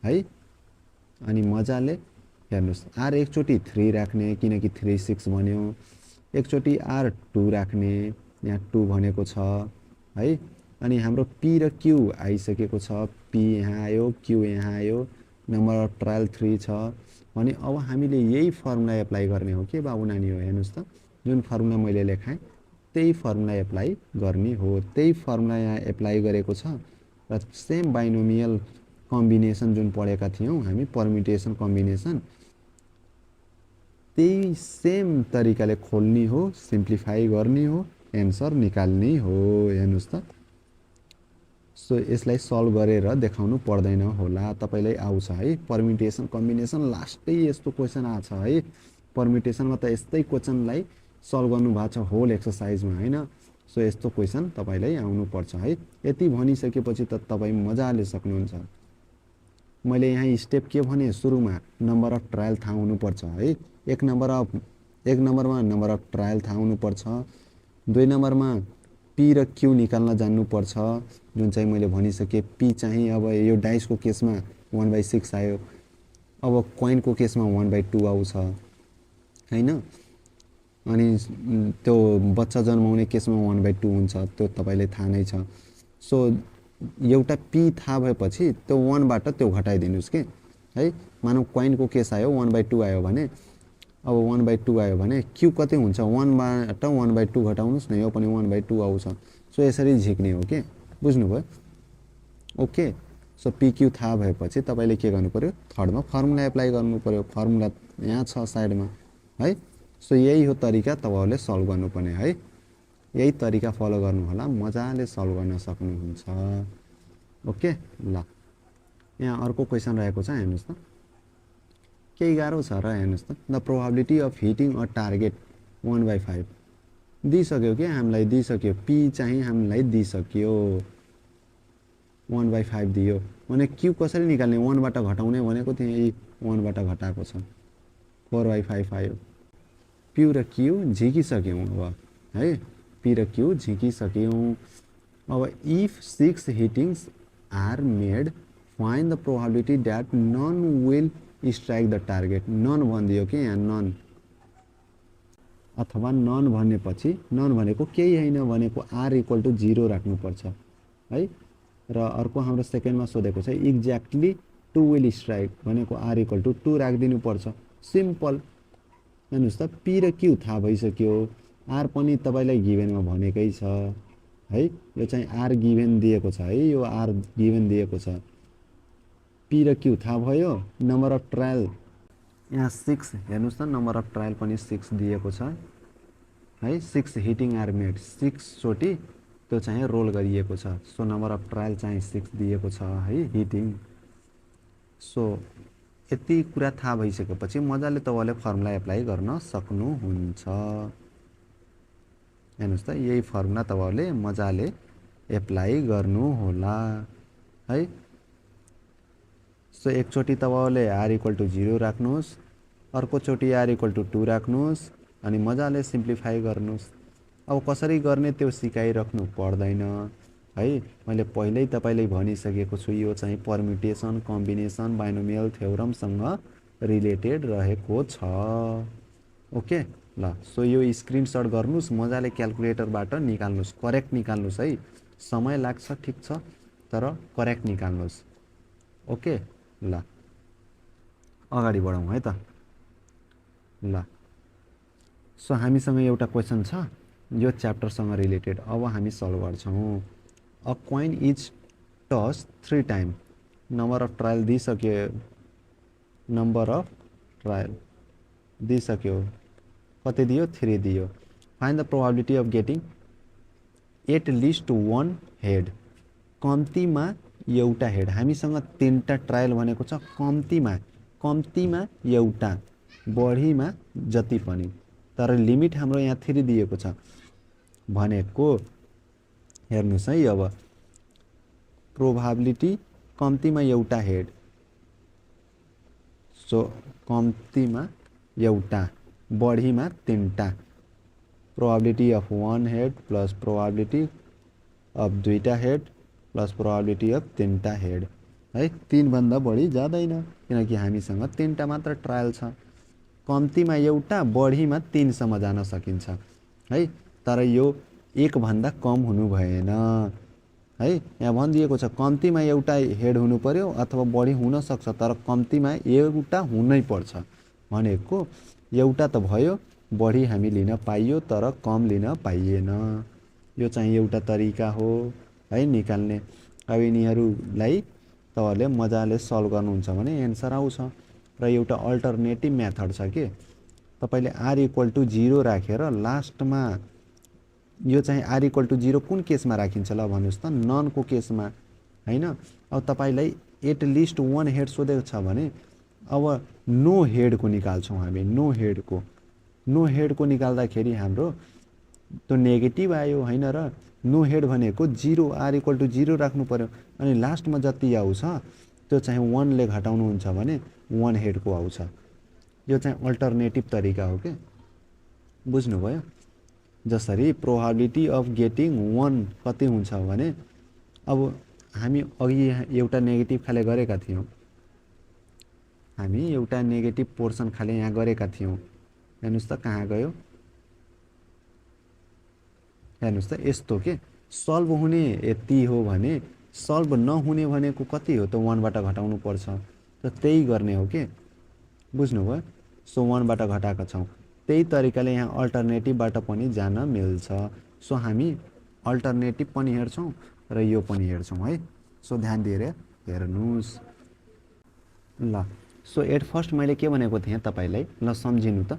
है। अनि मजाले हेर्नुस्, r एकचोटि 3 राख्ने किनकि 36 भन्यो, एकचोटि r 2 राख्ने, यहाँ 2 भनेको छ है। अनि हाम्रो p र q आइसकेको छ, p यहाँ आयो, q यहाँ आयो, नम्बर अफ ट्रायल 3 छ भने अब हामीले यही फर्मुला एप्लाई गर्ने हो के बाबु नानी हो। हेर्नुस् त, जुन फर्मुला मैले लेखाएँ त्यही फर्मुला एप्लाई गर्ने हो। त्यही फर्मुला यहाँ एप्लाई गरेको छ र सेम बाइनोमियल कम्बिनेसन जुन पढेका थियौँ हामी, परम्युटेसन कम्बिनेसन, त्यही सेम तरिकाले खोल्ने हो, सिम्प्लिफाई गर्ने हो, एन्सर निकाल्ने हो। हेर्नुस् त, सो यसलाई सल्भ गरेर देखाउनु पर्दैन होला, तपाईलाई आउँछ है। परम्युटेसन कम्बिनेसन लास्टै यस्तो क्वेसन आछ है। परम्युटेसनमा त यस्तै क्वेसनलाई सल्भ गर्नु भएको छ होल एक्सरसाइजमा हैन। सो यस्तो क्वेसन तपाईलाई आउनु पर्छ है। यति भनिसकेपछि त तपाई मजाले सक्नुहुन्छ मैले यहाँ स्टेप के भने सुरुमा नम्बर अफ ट्रायल थाहा हुनुपर्छ है। एक नम्बरमा नम्बर अफ ट्रायल थाहा हुनुपर्छ। 2 नम्बरमा पी र क्यू निकाल्न जान्नुपर्छ, जुन चाहिँ मैले भनिसकेँ। पी चाहिँ अब यो डाइसको केसमा 1/6 आयो, अब कोइनको केसमा 1/2 आउँछ हैन। अनि त्यो बच्चा जन्माउने केसमा 1/2 हुन्छ, त्यो तपाईँले थाहा नै छ। सो एउटा पी थाहा भएपछि त्यो 1बाट त्यो घटाइदिनुहोस् के है। मानौ कोइनको केस आयो 1/2 आयो भने, अब 1/2 आयो भने क्यू कति हुन्छ, 1बाट 1/2 घटाउनुहोस् न, यो पनि 1/2 आउँछ। सो यसरी झिक्ने हो के, बुझ्नुभयो? ओके। सो पिक्यू थाहा भएपछि तपाईँले के गर्नु पर्यो, थर्डमा फर्मुला एप्लाई गर्नु पर्यो। फर्मुला यहाँ छ साइडमा है। सो यही हो तरिका तपाईँहरूले सल्भ गर्नुपर्ने है। यही तरिका फलो गर्नु होला, मजाले सल्भ गर्न सक्नुहुन्छ। ओके ल, यहाँ अर्को क्वेसन रहेको छ, हेर्नुहोस् त। केही गाह्रो छ र, हेर्नुहोस् त। The probability of heating a target 1/5 दिइसक्यो क्या हामीलाई, दिइसक्यो। पी चाहिँ हामीलाई दिइसक्यो, 1/5 दियो भने क्यू कसरी निकाल्ने, 1बाट घटाउने भनेको थियो, यही 1बाट घटाएको छ, 4/5 आयो। पी र क्यू झिकिसक्यौँ अब है, पी र क्यू झिकिसक्यौँ। अब if 6 hittings are made, find the probability that none will strike the target. None भनिदियो कि यहाँ, नन अथवा नन भनेपछि, नन भनेको केही होइन भनेको r=0 राख्नुपर्छ है। र अर्को हाम्रो सेकेन्डमा सोधेको छ एक्ज्याक्टली 2 विल स्ट्राइक भनेको r=2 राखिदिनुपर्छ। सिम्पल। हेर्नुहोस् त, पी र क्यू थाहा भइसक्यो, आर पनि तपाईँलाई गिभेनमा भनेकै छ है। यो चाहिँ आर गिभेन दिएको छ है, यो आर गिभेन दिएको छ। पी र क्यू थाहा भयो। नम्बर अफ ट्रायल यहाँ 6, हेर्नुहोस् त, नम्बर अफ ट्रायल पनि 6 दिएको छ है। 6 हिटिङ आर मेड, 6 चोटि त्यो चाहिँ रोल गरिएको छ। सो नम्बर अफ ट्रायल चाहिँ 6 दिएको छ है, हिटिङ। सो यति कुरा थाहा भइसकेपछि मजाले तपाईँले फर्मुला एप्लाई गर्न सक्नुहुन्छ। हेर्नुहोस् त, यही फर्मुला तपाईँले मजाले एप्लाई गर्नु होला है। सो एकचोटि तपाईँले r=0 राख्नुहोस्, अर्कोचोटि r=2 राख्नुहोस्, अनि मजाले सिम्प्लिफाई गर्नुहोस्। अब कसरी गर्ने त्यो सिकाइराख्नु पर्दैन है। मैले पहिल्यै तपाईँले भनिसकेको छु, यो चाहिँ परम्युटेसन, कम्बिनेसन, बाइनोमियल थ्योरमसँग रिलेटेड रहेको छ। ओके ल, सो यो स्क्रिनसट गर्नुहोस्, मजाले क्यालकुलेटरबाट निकाल्नुहोस्, करेक्ट निकाल्नुहोस् है। समय लाग्छ ठिक छ, तर करेक्ट निकाल्नुहोस्। ओके ल, अगाडि बढौँ है त। ल, सो हामीसँग एउटा क्वेसन छ यो च्याप्टरसँग रिलेटेड, अब हामी सल्भ गर्छौँ। A coin is toss 3 time, number of trial दिइसक्यो, नम्बर अफ ट्रायल दिइसक्यो, कति दियो, 3 दियो। Find the probability of getting at least 1 head, कम्तीमा एउटा हेड। हामीसँग 3टा ट्रायल भनेको छ, कम्तीमा एउटा, बढीमा जति पनि, तर लिमिट हाम्रो यहाँ 3 दिएको छ भनेको। हेर्नुहोस् है, अब प्रोबेबिलिटी कम्तीमा एउटा हेड, सो कम्तीमा एउटा, बढीमा 3टा, probability of 1 head plus probability of 2टा हेड प्लस प्रोबेबिलिटी अफ 3टा हेड है। 3 भन्दा बढी जाँदैन, किनकि हामीसँग 3टा मात्र ट्रायल छ। कम्तीमा एउटा, बढीमा 3 सम्म जान सकिन्छ है। तर यो 1 भन्दा कम हुनु भएन है। यहाँ भनिदिएको छ कम्तीमा एउटा हेड हुनु पर्यो अथवा बढी हुन सक्छ, तर कम्तीमा एउटा हुनै पर्छ भनेको। एउटा त भयो, बढी हामी लिन पाइयो तर कम लिन पाइएन। यो चाहिँ एउटा तरिका हो है निकाल्ने। अब यिनीहरूलाई तपाईँहरूले मजाले सल्भ गर्नुहुन्छ भने एन्सर आउँछ। र एउटा अल्टरनेटिभ मेथड छ कि तपाईँले r=0 राखेर लास्टमा, यो चाहिँ r=0 कुन केसमा राखिन्छ ल भन्नुहोस् त, ननको केसमा हैन। अब तपाईँलाई एट लिस्ट 1 हेड सोधेको छ भने अब नो हेडको निकाल्छौँ हामी। नो हेडको निकाल्दाखेरि हाम्रो त्यो नेगेटिभ आयो हैन र। नो हेड भनेको 0, r=0 राख्नु पर्यो। अनि लास्टमा जति आउँछ त्यो चाहिँ 1 ले घटाउनुहुन्छ भने 1 हेडको आउँछ। यो चाहिँ अल्टरनेटिभ तरिका हो के, बुझ्नुभयो। जसरी प्रोबेबिलिटी अफ गेटिङ 1 कति हुन्छ भने अब हामी अघि एउटा नेगेटिभ खाले गरेका थियौँ, हामी एउटा नेगेटिभ पोर्सन खाले यहाँ गरेका थियौँ। हेर्नुस् त कहाँ गयो, हेर्नुस् त यस्तो के सल्भ हुने यति हो भने सल्भ नहुने भनेको कति हो त 1 बाट घटाउनु पर्छ, त त्यही गर्ने हो के, बुझ्नुभयो। सो 1 बाट घटाएका छौँ, त्यही तरिकाले यहाँ अल्टरनेटिभबाट पनि जान मिल्छ। सो हामी अल्टरनेटिभ पनि हेर्छौँ र यो पनि हेर्छौँ है। सो ध्यान दिएर हेर्नुस् ल। सो एट फर्स्ट मैले के भनेको थिएँ तपाईँलाई, ल सम्झिनु त।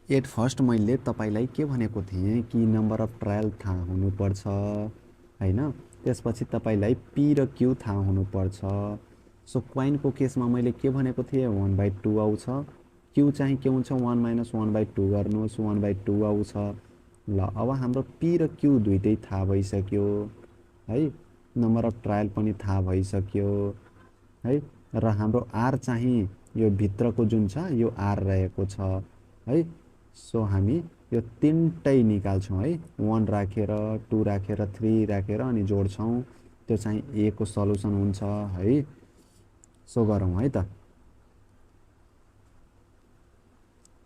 एट फर्स्ट मैले तपाईँलाई के भनेको थिएँ कि नम्बर अफ ट्रायल थाहा हुनुपर्छ हैन, त्यसपछि तपाईँलाई पी र क्यू थाहा हुनुपर्छ। सो क्वाइनको केसमा मैले के भनेको थिएँ 1/2 आउँछ, क्यू चाहिँ के हुन्छ 1 - 1/2 गर्नुहोस् 1/2 आउँछ। ल अब हाम्रो पी र क्यू दुइटै थाहा भइसक्यो है, नम्बर अफ ट्रायल पनि थाहा भइसक्यो है, र हाम्रो आर चाहिँ यो भित्रको जुन छ यो आर रहेको छ है। सो हामी यो तीनटै निकाल्छौँ है, 1 राखेर 2 राखेर 3 राखेर अनि जोड्छौँ, त्यो चाहिँ ए को सल्युसन हुन्छ है। सो गरौँ है त।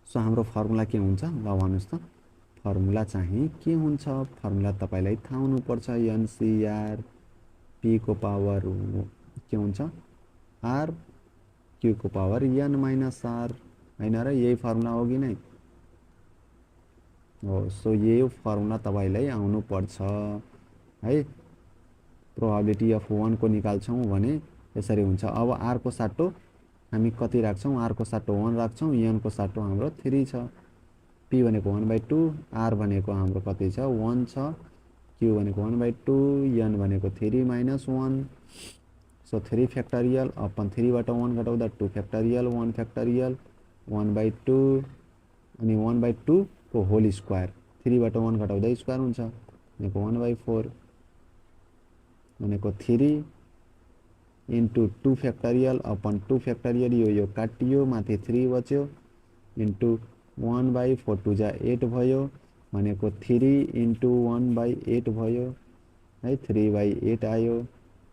सो हाम्रो फर्मुला के हुन्छ ल भन्नुहोस् त। फर्मुला चाहिँ के हुन्छ, फर्मुला तपाईँलाई थाहा हुनुपर्छ, एनसीआर पी को पावर के हुन्छ आर, क्यू को पावर एन माइनस आर हैन र, यही फर्मुला हो कि नै हो। सो यही फर्मुला तपाईँलाई आउनुपर्छ है। प्रोबेबिलिटी अफ 1 को निकाल्छौँ भने यसरी हुन्छ। अब आर को साटो हामी कति राख्छौँ, आर को साटो 1 राख्छौँ, एन को साटो हाम्रो 3 छ, पी भनेको 1/2, आर भनेको हाम्रो कति छ 1 छ, क्यू भनेको 1/2, एन भनेको 3 - 1। सो 3 फ्याक्टोरियल अपन 3 बाट 1 घटाउँदा 2 फ्याक्टोरियल 1 फ्याक्टोरियल 1/2 अनि 1/2 को होल स्क्वायर, 3 बाट 1 घटाउँदा स्क्वायर हुन्छ भनेको 1/4 भनेको 3 इन्टु 2 फ्याक्टोरियल अपन 2 फ्याक्टोरियल, यो काटियो माथि 3 बच्यो इन्टु 1/4 2 जा 8 भयो भनेको 3 इन्टु 1/8 भयो है, 3/8 आयो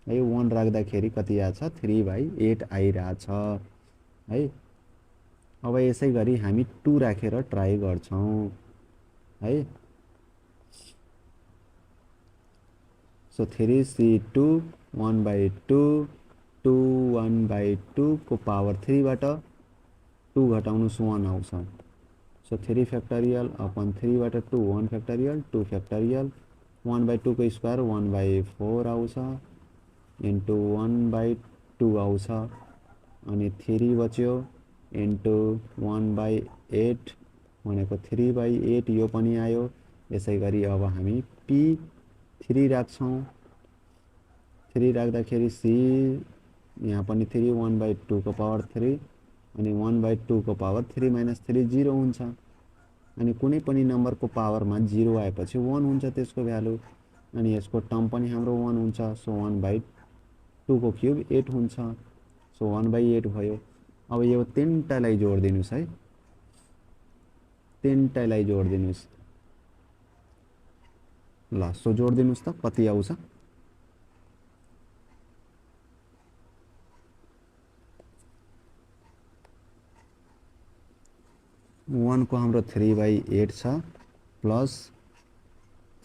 है। 1 राख्दाखेरि कति आछ 3/8 आइरहेछ है। अब यसै गरी हामी 2 राखेर ट्राई गर्छौँ है। सो 3C2 1/2 2 1/2 को पावर 3 बाट 2 घटाउनुस् 1 आउँछ। सो 3 फ्याक्टोरियल अपन 3 बाट 2 1 फ्याक्टोरियल 2 फ्याक्टोरियल 1/2 को स्क्वायर 1/4 आउँछ इन्टु 1/2 आउँछ अनि 3 बच्यो इन्टु 1/8 भनेको 3/8 यो पनि आयो। यसै गरी अब हामी पी 3 राख्छौँ, 3 राख्दाखेरि सी यहाँ पनि 3 1/2 को पावर 3 अनि 1/2 को पावर 3 - 3 0 हुन्छ अनि कुनै पनि नम्बरको पावरमा 0 आएपछि 1 हुन्छ त्यसको भ्यालु अनि यसको टर्म पनि हाम्रो 1 हुन्छ। सो 1/2 को क्युब 8 हुन्छ। सो 1/8 भयो। अब यो तीनटालाई जोडिदिनुस् है, तीनटालाई जोडिदिनुस् ल। सो जोडिदिनुस् त कति आउँछ, 1 को हाम्रो 3/8 छ प्लस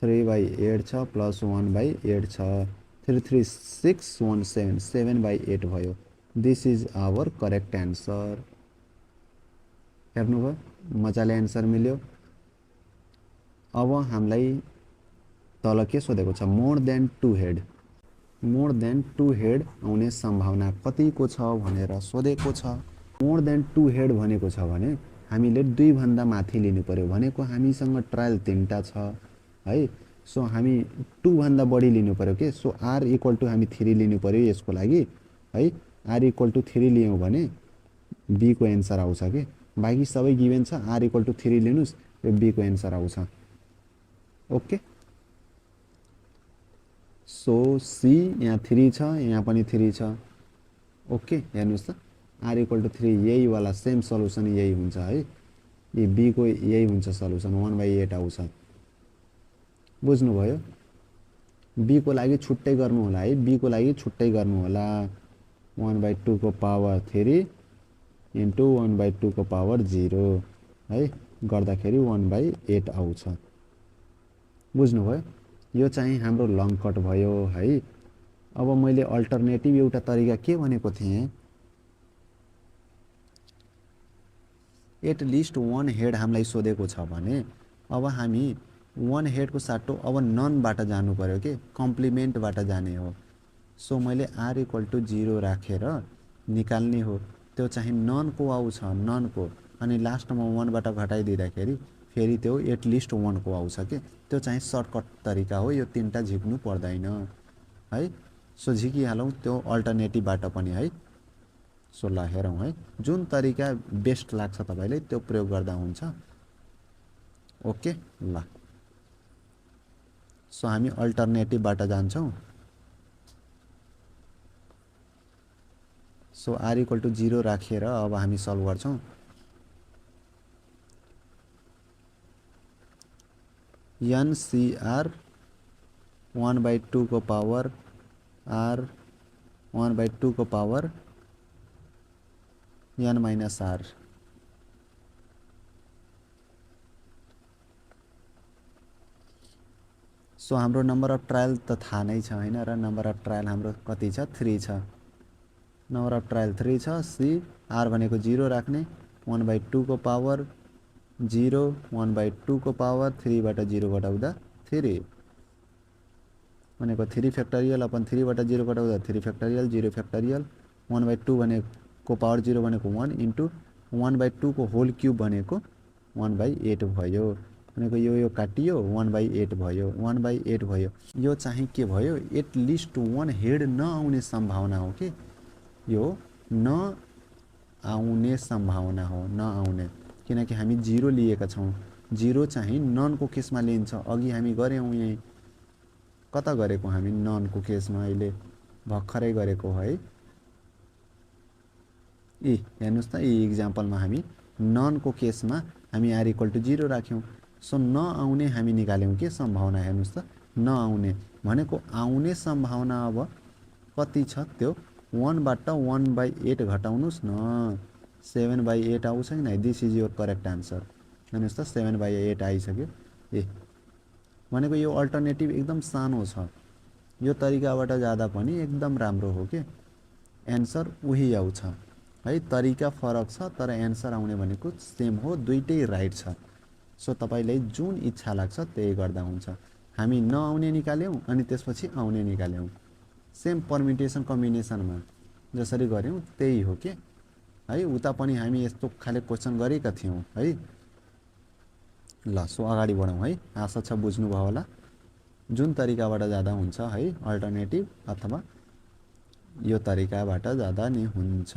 3/8 छ प्लस 1/8 छ 3 3 6 1 7 7/8 भयो। This is our correct answer. हेर्नुभयो मजाले एन्सर मिल्यो। अब हामीलाई तल के सोधेको छ more than 2 head, more than 2 head आउने सम्भावना कतिको छ भनेर सोधेको छ। मोर देन 2 हेड भनेको छ भने हामीले 2 भन्दा माथि लिनु पर्यो भनेको हामीसँग ट्रायल 3टा छ है। सो हामी 2 भन्दा बढी लिनु पर्यो के। सो आर इक्वल टु हामी 3 लिनु पर्यो यसको लागि है। आर इक्वल टु 3 लियौँ भने बी को एन्सर आउँछ के। बाँकी सबै गिभेन छ, आर इक्वल टु 3 लिनुस् यो बी को एन्सर आउँछ। ओके सो सी यहाँ 3 छ, यहाँ पनि 3 छ। ओके, हेर्नुहोस् त आर इक्वल टु 3 यही वाला सेम सल्युसन यही हुन्छ है। यो बी को यही हुन्छ सल्युसन 1/8 आउँछ। बुझ्नुभयो? बी को लागि छुट्टै गर्नु होला है, बी को लागि छुट्टै गर्नु होला। 1/2 को पावर 3 इन्टु 1/2 को पावर 0 है, गर्दाखेरि 1/8 आउँछ। बुझ्नुभयो? यो चाहिँ हाम्रो लङ कट भयो है। अब मैले अल्टरनेटिभ एउटा तरिका के भनेको थिएँ, एटलिस्ट 1 हेड हामीलाई सोधेको छ भने अब हामी 1 हेडको साटो अब ननबाट जानु पर्यो कि कम्प्लिमेन्टबाट जाने हो। सो मैले आर इक्वल टु 0 राखेर निकाल्ने हो। त्यो चाहिँ ननको आउँछ, ननको, अनि लास्टमा 1बाट घटाइदिँदाखेरि फेरि त्यो एटलिस्ट 1 को आउँछ कि। त्यो चाहिँ सर्टकट तरिका हो, यो तीनटा झिक्नु पर्दैन है। सो झिकिहालौँ त्यो अल्टरनेटिभबाट पनि है। सो ल हेरौँ है, जुन तरिका बेस्ट लाग्छ तपाईँलाई त्यो प्रयोग गर्दा हुन्छ। ओके ल, सो हामी अल्टरनेटिभबाट जान्छौँ। सो आर इक्वल टु 0 राखेर अब हामी सल्भ गर्छौँ। एनसीआर 1/2 को पावर आर 1/2 को power n minus r. So हाम्रो नम्बर अफ ट्रायल त थाहा नै छ हैन, र नम्बर अफ ट्रायल हाम्रो कति छ, 3 छ। नम्बर अफ ट्रायल 3 छ। सी आर भनेको 0 राख्ने, 1/2 को पावर 0 1/2 को पावर 3बाट 0 घटाउँदा 3 भनेको 3 फ्याक्टोरियल अपन 3बाट 0 घटाउँदा 3 फ्याक्टोरियल 0 फ्याक्टोरियल 1/2 भनेको पावर 0 भनेको 1 इन्टु 1/2 को होल क्युब भनेको 1/8 भयो। भनेको यो काटियो 1/8 भयो, 1/8 भयो। यो चाहिँ के भयो, एटलिस्ट 1 हेड नआउने सम्भावना हो कि यो नआउने सम्भावना हो, नआउने, किनकि हामी 0 लिएका छौँ। 0 चाहिँ ननको केसमा लिन्छ। अघि हामी गऱ्यौँ, यहीँ कता गरेको हामी ननको केसमा, अहिले भर्खरै गरेको है। हेर्नुहोस् त, यी इक्जाम्पलमा हामी ननको केसमा हामी आर इक्वल टु 0 राख्यौँ। सो नआउने हामी निकाल्यौँ के सम्भावना, हेर्नुहोस् त, नआउने भनेको आउने सम्भावना अब कति छ, त्यो 1बाट 1/8 घटाउनुहोस् न, 7/8 आउँछ कि नै। This is your correct answer. हेर्नुहोस् त 7/8 आइसक्यो। भनेको यो अल्टरनेटिभ एकदम सानो छ। यो तरिकाबाट जाँदा पनि एकदम राम्रो हो कि एन्सर उही आउँछ है। तरिका फरक छ तर एन्सर आउने भनेको सेम हो, दुइटै राइट छ। सो तपाईँलाई जुन इच्छा लाग्छ त्यही गर्दा हुन्छ। हामी नआउने निकाल्यौँ अनि त्यसपछि आउने निकाल्यौँ, सेम पर्मिटेसन कम्बिनेसनमा जसरी गऱ्यौँ त्यही हो कि है। उता पनि हामी यस्तो खाले क्वेसन गरेका थियौँ है। ल सो अगाडि बढौँ है। आशा छ बुझ्नुभयो होला जुन तरिकाबाट जाँदा हुन्छ है, अल्टरनेटिभ अथवा यो तरिकाबाट जाँदा नि हुन्छ।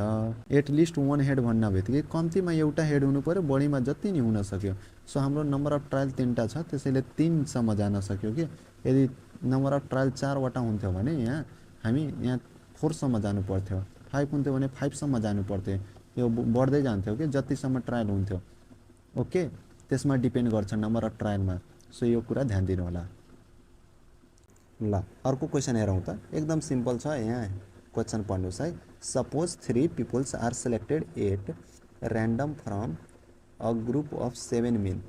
एटलिस्ट 1 हेड भन्ने बित्तिकै कम्तीमा एउटा हेड हुनु पर्यो, बढीमा जति नि हुन सक्यो। सो हाम्रो नम्बर अफ ट्रायल 3टा छ, त्यसैले 3 सम्म जान सक्यो कि। यदि नम्बर अफ ट्रायल 4वटा हुन्थ्यो भने यहाँ हामी यहाँ 4 सम्म जानु पर्थ्यो, 5 हुन्थ्यो भने 5 सम्म जानु पर्थ्यो। यो बढ्दै जान्थ्यो कि जतिसम्म ट्रायल हुन्थ्यो। ओके, त्यसमा डिपेन्ड गर्छ नम्बर अफ ट्रायलमा। सो यो कुरा ध्यान दिनु होला। ल अर्को क्वेसन हेरौँ त, एकदम सिम्पल छ। यहाँ क्वेसन पढ्नुहोस् है। Suppose 3 peoples are selected at random from a group of 7 men.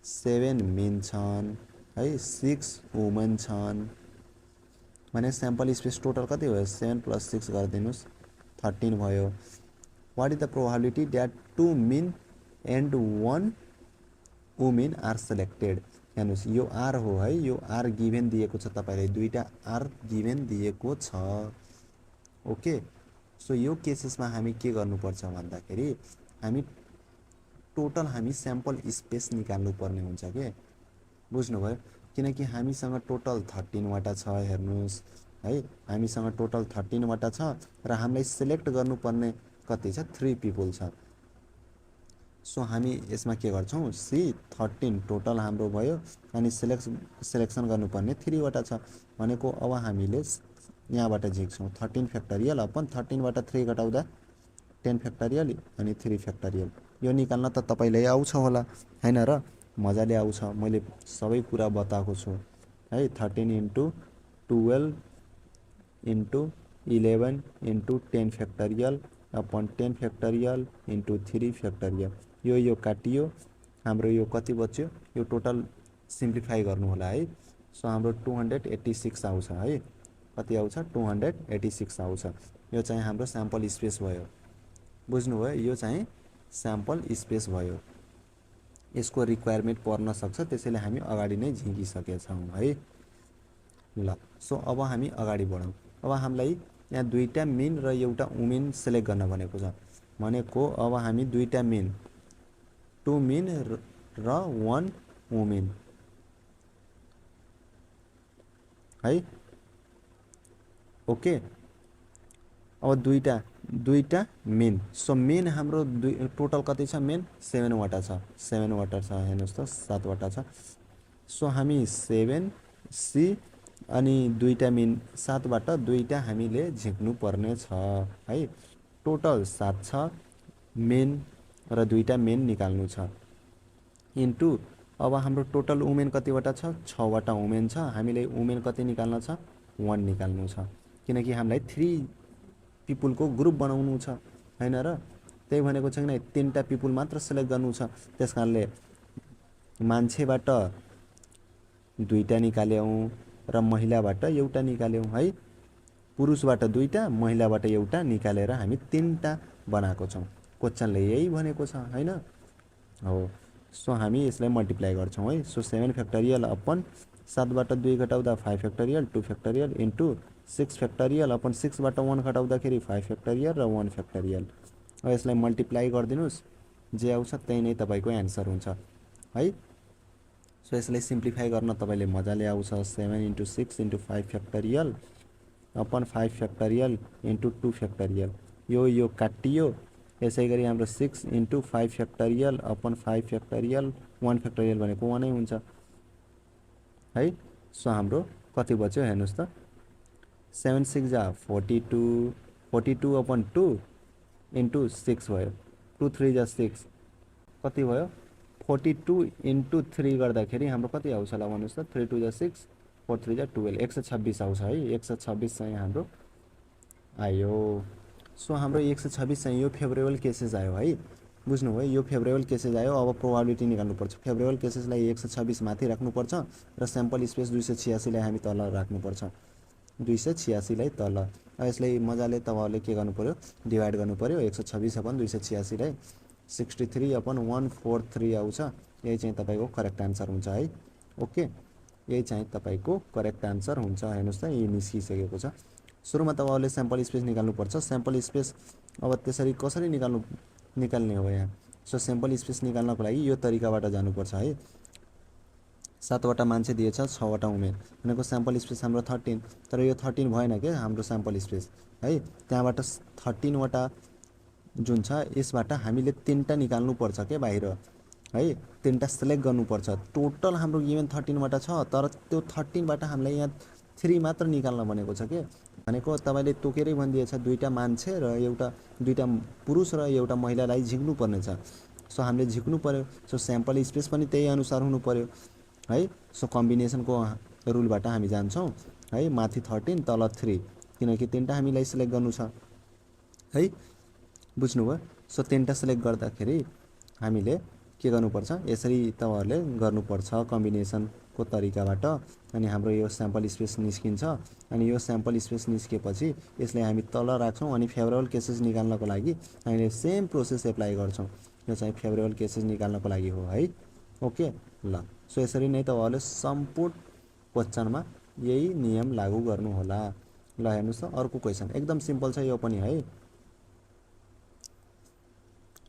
7 men छन् है, 6 वुमेन छन् भने स्याम्पल स्पेस टोटल कति भयो, 7 + 6 गरिदिनुहोस्, 13 भयो। What is the probability that 2 men and 1 women are selected. हेर्नुहोस् यो आर हो है, यो आर गिभेन दिएको छ तपाईँलाई, दुईटा आर गिभेन दिएको छ। ओके, सो यो केसेसमा हामी के गर्नुपर्छ भन्दाखेरि हामी टोटल हामी स्याम्पल स्पेस निकाल्नु पर्ने हुन्छ के। बुझ्नुभयो? किनकि हामीसँग टोटल 13वटा छ। हेर्नुहोस् है, हामीसँग टोटल 13वटा छ र हामीलाई सिलेक्ट गर्नुपर्ने कति छ, 3 पिपल छ। सो हामी यसमा के गर्छौँ सी 13 टोटल हाम्रो भयो अनि सेलेक्सन गर्नुपर्ने 3 वटा छ भनेको अब हामीले यहाँबाट झिक्छौँ 13 फ्याक्टोरियल अपन 13 बाट 3 घटाउँदा 10 फ्याक्टोरियल अनि 3 फ्याक्टोरियल यो निकाल्न त तपाईलाई आउँछ होला हैन र मजाले आउँछ मैले सबै कुरा बताएको छु है 13 into 12 into 11 into 10 factorial upon 10 factorial into 3 factorial यो काटियो हाम्रो यो कति बच्यो यो टोटल सिम्प्लिफाई गर्नु होला है सो हाम्रो 286 आउँछ है कति आउँछ 286 आउँछ यो चाहिँ हाम्रो स्याम्पल स्पेस भयो बुझ्नुभयो यो चाहिँ स्याम्पल स्पेस भयो यसको रिक्वायरमेन्ट पर्न सक्छ त्यसैले हामी अगाडि नै झिकिसकेका छौँ है ल सो अब हामी अगाडि बढौँ अब हामीलाई यहाँ दुईटा मेन र एउटा वुमेन सेलेक्ट गर्न भनेको छ भनेको अब हामी दुईटा मेन 2 मेन र 1 वुमेन है ओके अब दुईटा मेन सो मेन हाम्रो टोटल कति छ मेन 7 वटा छ 7 वटा छ हेर्नुहोस् त 7 वटा छ सो हामी 7 सी अनि दुईटा मेन 7 बाट दुईटा हामीले झिक्नु पर्ने छ है टोटल 7 छ मेन र दुईटा मेन निकाल्नु छ इन्टु अब हाम्रो टोटल वुमेन कतिवटा छ 6 वटा वुमेन छ हामीले वुमेन कति निकाल्न छ 1 निकाल्नु छ किनकि हामीलाई 3 पिपुलको ग्रुप बनाउनु छ हैन र त्यही भनेको छैन 3टा पिपुल मात्र सेलेक्ट गर्नु छ त्यसकारणले मान्छेबाट दुईटा निकाल्यौं र महिलाबाट एउटा निकाल्यौं है पुरुषबाट दुईटा महिलाबाट एउटा निकालेर हामी 3टा बनाएको छौं क्वेशनले यही भनेको छ हैन हो सो हामी यसलाई मल्टिप्लाई गर्छौं है सो 7 फ्याक्टोरियल अपन 7 बाट 2 घटाउँदा 5 factorial 2 factorial into 6 factorial upon 6 बाट 1 घटाउँदाखेरि 5 फ्याक्टोरियल र 1 फ्याक्टोरियल अब यसलाई मल्टिप्लाई गरिदिनुस् जे आउँछ त्यही नै तपाईको आन्सर हुन्छ है सो यसलाई सिम्प्लिफाई गर्न तपाईले मजाले आउँछ 7 into 6 into 5 factorial upon 5 factorial into 2 factorial यो काटियो यसैगरी हाम्रो 6 into 5 factorial upon 5 factorial 1 factorial भनेको 1 नै हुन्छ है सो हाम्रो कति बच्यो हेर्नुस् त 7 6 जा 42 42 अपन 2 इन्टु 6 भयो 2 3 जा 6 कति भयो 42 इन्टु 3 गर्दाखेरि हाम्रो कति आउँछ होला भन्नुस् त 3 2 जा 6 4 3 जा 12 126 आउँछ है 126 चाहिँ हाम्रो आयो सो हाम्रो 126 चाहिँ यो फेभरेबल केसेस आयो है बुझ्नुभयो यो फेभरेबल केसेस आयो अब प्रोबेबिलिटी निकाल्नु पर्छ फेभरेबल केसेसलाई 126 माथि राख्नु पर्छ र स्याम्पल स्पेस 286 लाई हामी तल राख्नु पर्छ 286 लाई तल यसलाई मजाले तपाईहरुले के गर्नु पर्यो डिवाइड गर्नु पर्यो 126 अपन 286 लाई 63 अपन 143 आउँछ यही चाहिँ तपाईको करेक्ट आन्सर हुन्छ है ओके यही चाहिँ तपाईको करेक्ट आन्सर हुन्छ हेर्नुस् त यो निस्किसकेको छ सुरुमा तपाईहरुले स्याम्पल स्पेस निकाल्नु पर्छ स्याम्पल स्पेस अब त्यसरी कसरी निकाल्ने हो यहाँ सो स्याम्पल स्पेस निकाल्नको लागि यो तरिकाबाट जानुपर्छ है 7 वटा मान्छे दिएछ 6 वटा वुमेन भनेको स्याम्पल स्पेस हाम्रो 13 तर यो 13 भएन के हाम्रो स्याम्पल स्पेस है त्यहाँबाट 13 वटा जुन छ यसबाट हामीले 3टा निकाल्नु पर्छ के बाहिर है 3टा सिलेक्ट गर्नु पर्छ टोटल हाम्रो गिवन 13 वटा छ तर त्यो 13 बाट हामीलाई यहाँ 3 मात्र निकाल्न भनेको छ के भनेको तपाईले तोकेरै भनिदिएछ दुईटा मान्छे र दुईटा पुरुष र एउटा महिलालाई झिक्नु पर्ने छ सो हामीले झिक्नु पर्यो सो स्याम्पल स्पेस पनि त्यही अनुसार हुनु पर्यो है सो कम्बिनेसनको रुलबाट हामी जान्छौं है माथि 13 तल 3 किनकि 3टा हामीलाई सिलेक्ट गर्नु छ है बुझ्नुभयो सो 3टा सिलेक्ट गर्दाखेरि हामीले के गर्नुपर्छ यसरी तपाईहरुले गर्नुपर्छ कम्बिनेसनको तरिकाबाट अनि हाम्रो यो स्याम्पल स्पेस निस्किन्छ अनि यो स्याम्पल स्पेस निस्केपछि यसलाई हामी तल राख्छौं अनि फेभरेबल केसेस निकाल्नको लागि हामीले सेम प्रोसेस एप्लाई गर्छौं यो चाहिँ फेभरेबल केसेस निकाल्नको लागि हो है ओके ल सो यसरी नै तपाईहरुले सम्पूर्ण क्वेशनमा यही नियम लागू गर्नु होला ल हेर्नुस् त अर्को क्वेशन एकदम सिम्पल छ यो पनि है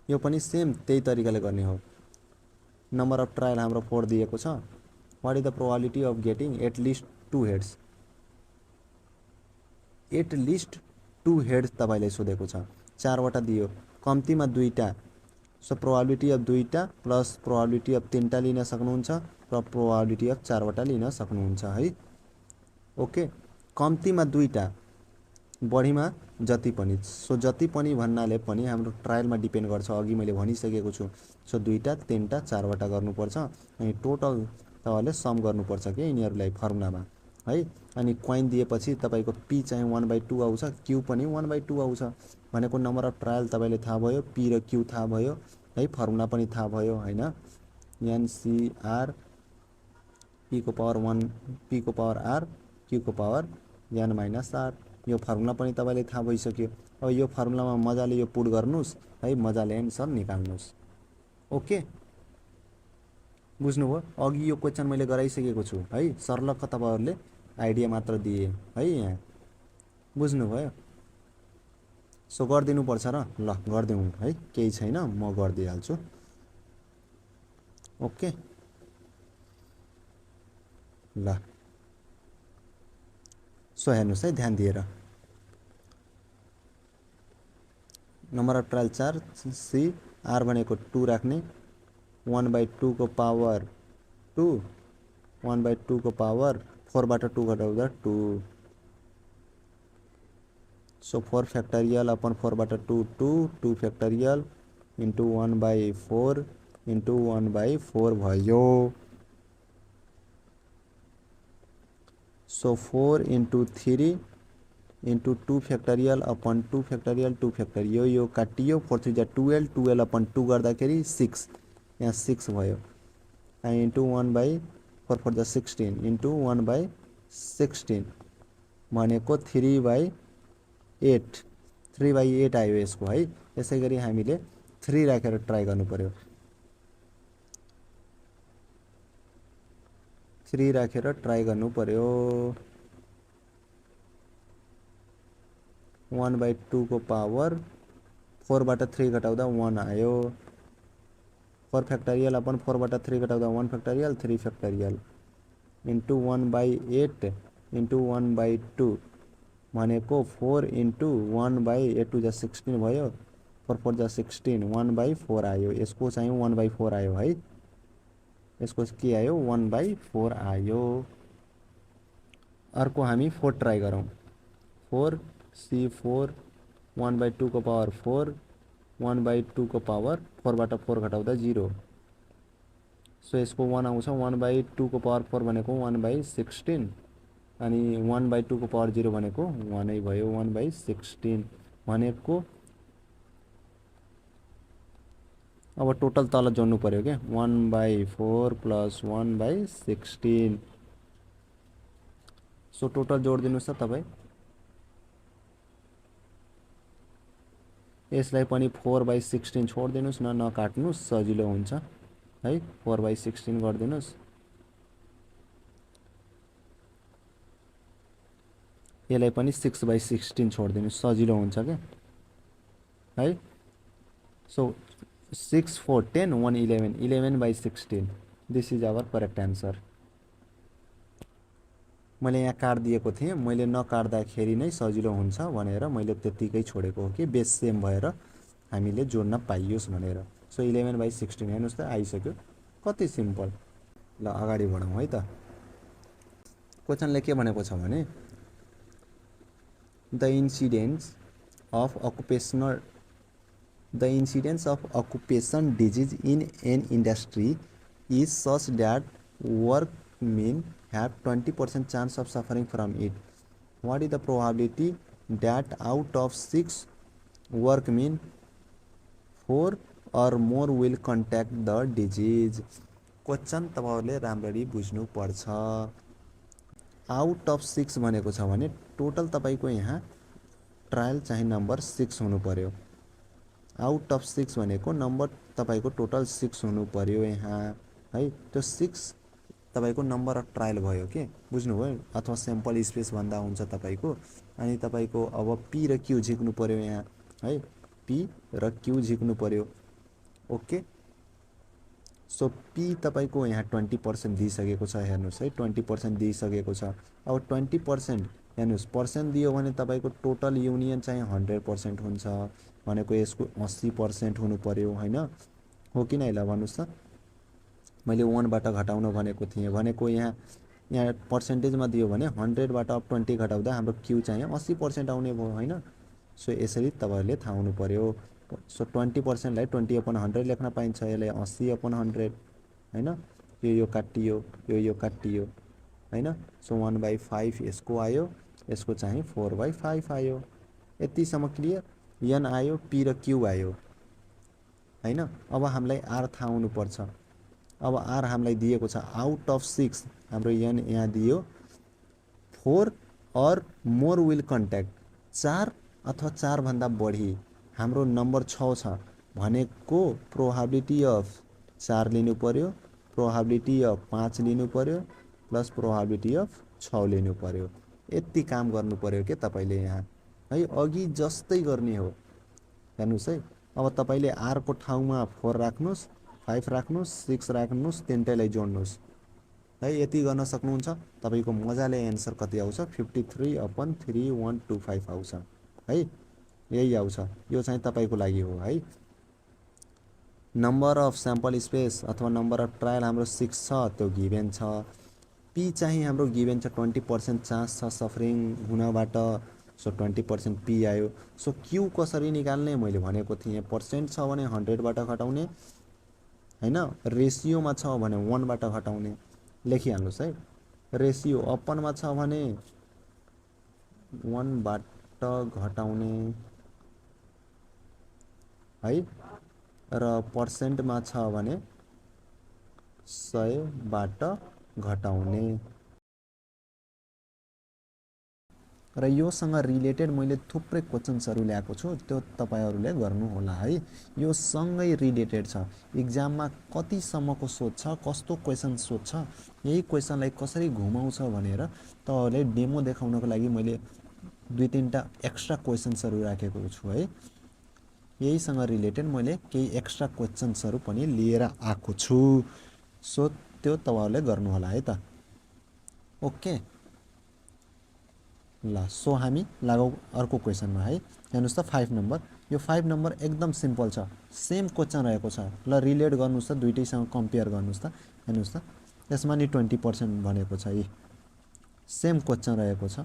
यो पनि सेम त्यही तरिकाले गर्ने हो नम्बर अफ ट्रायल हाम्रो 4 दिएको छ what is the probability of getting at least 2 heads at least 2 heads तपाईले सोधेको छ 4 वटा दियो कम्तीमा 2टा सो प्रोबेबिलिटी अफ दुईटा प्लस प्रोबेबिलिटी अफ तीनटा लिन सक्नुहुन्छ र प्रोबेबिलिटी अफ चारवटा लिन सक्नुहुन्छ है। ओके, कम्तीमा दुईटा बढीमा जति पनि। सो जति पनि भन्नाले पनि हाम्रो ट्रायलमा डिपेन्ड गर्छ, अघि मैले भनिसकेको छु। सो दुईटा तीनटा चारवटा गर्नुपर्छ अनि टोटल तपाईँले सम गर्नुपर्छ कि यिनीहरूलाई फर्मुलामा है। अनि क्वाइन दिएपछि तपाईँको पी चाहिँ 1/2 आउँछ, क्यू पनि 1/2 आउँछ भनेको नम्बर अफ ट्रायल तपाईँले थाहा भयो, पी र क्यू थाहा भयो है, फर्मुला पनि थाहा भयो हैन। एनसीआर पी को पावर 1 पी को पावर आर क्यू को पावर एन माइनस आर, यो फर्मुला पनि तपाईँले थाहा भइसक्यो। अब यो फर्मुलामा मजाले यो पुट गर्नुस् है, मजाले एन्सर निकाल्नुस्। ओके, बुझ्नुभयो? अघि यो क्वेसन मैले गराइसकेको छु है, सर्लक्क तपाईँहरूले आइडिया मात्र दिए है, यहाँ बुझ्नुभयो? सो गरिदिनुपर्छ र ल गरिदिउँ है, केही छैन, म गरिदिइहाल्छु। ओके ल, सो हेर्नुहोस् है ध्यान दिएर। Number of trial 4, C r भनेको 2 राख्ने, 1/2 को पावर 2, 1/2 को पावर 4 बाट 2 घटाउँदा 2। सो 4 फ्याक्टोरियल अपन 4 बाट 2 2 फ्याक्टोरियल इन्टु 1/4 इन्टु 1/4 भयो। So 4 into 3 into 2 factorial upon 2 factorial 2 factorial, यो काटियो, 4 3 जा 12, 12 अपन 2 गर्दाखेरि 6, यहाँ 6 भयो। इन्टु 1/4 4 जा 16 इन्टु 1/16 भनेको 3/8, 3/8 आयो यसको है। यसै गरी हामीले 3 राखेर ट्राई गर्नु पर्यो, 3 राखेर ट्राई गर्नु पर्यो। 1/2 को पावर 4 बाट 3 घटाउँदा 1 आयो, 4 फ्याक्टोरियल अपन 4 बाट 3 घटाउँदा 1 फ्याक्टोरियल 3 फ्याक्टोरियल इन्टु 1/8 इन्टु 1/2 भनेको 4 इन्टु 1/8 2 जा 16 भयो, 4 4 जा 16, 1/4 आयो। यसको चाहिँ 1/4 आयो है, यसको के आयो 1/4 आयो। अर्को हामी 4 ट्राई गरौँ, 4 C4 1/2 को पावर 4, 1/2 को पावर 4 बाट 4 घटाउँदा 0। सो यसको 1 आउँछ, 1/2 को पावर 4 भनेको 1/16 अनि 1/2 को पावर 0 भनेको 1 नै भयो, 1/16 भनेको। अब टोटल तल जोड्नु पर्यो के, 1/4 प्लस 1/16। सो टोटल जोडिदिनुहोस् त तपाईँ। यसलाई पनि 4/16 छोडिदिनुहोस् न, नकाट्नुहोस्, सजिलो हुन्छ है। 4/16 गरिदिनुहोस्, यसलाई पनि 6/16 छोडिदिनुहोस्, सजिलो हुन्छ क्या है। So 6 4 10 1 11 11/16, this is our correct answer. मैले यहाँ काटिदिएको थिएँ, मैले नकाट्दाखेरि नै सजिलो हुन्छ भनेर मैले त्यतिकै छोडेको हो कि बेस सेम भएर हामीले जोड्न पाइयोस् भनेर। सो 11/16 हेर्नुहोस् त आइसक्यो, कति सिम्पल। ल अगाडि बढौँ है त। क्वेसनले के भनेको छ भने the incidence of occupation disease in an industry is such that workmen have 20% chance of suffering from it. What is the probability that out of 6 workmen 4 or more will contact the disease? Question तपाईहरुले राम्ररी बुझ्नु पर्छ। Out of 6 भनेको छ भने total तपाईको यहाँ trial चाहिँ नम्बर 6 हुनु पर्यो। आउट अफ 6 भनेको नम्बर तपाईको टोटल 6 हुनु पर्यो यहाँ है। त्यो 6 तपाईको नम्बर अफ ट्रायल भयो के, बुझ्नुभयो? अथवा स्याम्पल स्पेस भन्दा हुन्छ तपाईको। अनि तपाईको अब पी र क्यू झिक्नु पर्यो यहाँ है, पी र क्यू झिक्नु पर्यो। ओके, सो पी तपाईको यहाँ 20% दिइसकेको छ, हेर्नुस् है 20% दिइसकेको छ। अब 20% हेर्नुस् पर्सेन्ट दियो भने तपाईको टोटल युनियन चाहिँ 100% हुन्छ भनेको यसको 80% हुनु पर्यो हैन। हो कि नै? ल भन्नुहोस् त। मैले 1 बाट घटाउन भनेको थिएँ, भनेको यहाँ पर्सेन्टेजमा दियो भने 100 बाट अब 20 घटाउँदा हाम्रो क्यू चाहिँ 80% आउने भयो हैन? सो यसरी तपाईहरुले थाहा हुनु पर्यो। सो 20% लाई 20/100 लेख्न पाइन्छ, यसलाई 80/100 हैन? यो काटियो, यो काटियो हैन? सो 1/5 यसको आयो, यसको चाहिँ 4/5 आयो। यतिसम्म क्लियर? n आयो, p र q आयो हैन? अब हामीलाई r थाहा हुनु पर्छ। अब r हामीलाई दिएको छ आउट अफ 6, हाम्रो n यहाँ दियो। 4 और मोर विल कन्ट्याक्ट, 4 अथवा 4 भन्दा बढी हाम्रो नम्बर 6 छ भनेको प्रोबेबिलिटी अफ 4 लिनु पर्यो, प्रोबेबिलिटी अफ 5 लिनु पर्यो, प्लस प्रोबेबिलिटी अफ 6 लिनु पर्यो। यति काम गर्नु पर्यो के तपाईले यहाँ है? अघि जस्तै गर्ने हो। हेर्नुस् है, अब तपाईले r को ठाउँमा 4 राख्नुस्, 5 राख्नुस्, 6 राख्नुस्, तिनटैलाई जोड्नुस् है। यति गर्न सक्नुहुन्छ, तपाईको मजाले एन्सर कति आउँछ? 53/3125 आउँछ है। यही आउँछ, यो चाहिँ तपाईको लागि हो है। नम्बर अफ स्याम्पल स्पेस अथवा नम्बर अफ ट्रायल हाम्रो 6 छ, त्यो गिभेन छ। पी चाहिँ हाम्रो गिभेन छ, 20% चान्स छ सफरिङ हुनबाट, सो 20% पी आयो। सो क्यू कसरी निकाल्ने? मैले भनेको थिएँ, पर्सेन्ट छ भने 100 बाट घटाउने हैन? रेसियोमा छ भने 1 बाट घटाउने। लेखिहाल्नुस् है। रेसियो अपनमा छ भने 1 बाट घटाउने है, र पर्सेन्टमा छ भने 100 बाट घटाउने। र योसँग रिलेटेड मैले थुप्रै क्वेशन्सहरु ल्याएको छु, त्यो तपाईहरुले गर्नु होला है। यो सँगै रिलेटेड छ। एक्जाममा कति सम्मको सोध्छ, कस्तो क्वेशन सोध्छ, यही क्वेशनलाई कसरी घुमाउँछ भनेर तपाईहरुले डेमो देखाउनको लागि मैले 2-3टा एक्स्ट्रा क्वेशन्सहरु राखेको छु है। यहीसँग रिलेटेड मैले केही एक्स्ट्रा क्वेशन्सहरु पनि लिएर आएको छु। सो त्यो तपाईहरुले गर्नु होला है त। ओके ल, सो हामी लागौ अर्को क्वेशनमा है। हेर्नुस् त 5 नम्बर। यो 5 नम्बर एकदम सिम्पल छ, सेम क्वेशन रहेको छ। ल रिलेट गर्नुस् त, दुईटैसँग कम्पेयर गर्नुस् त। हेर्नुस् त, यसमा नि 20% भनेको छ, यी सेम क्वेशन रहेको छ।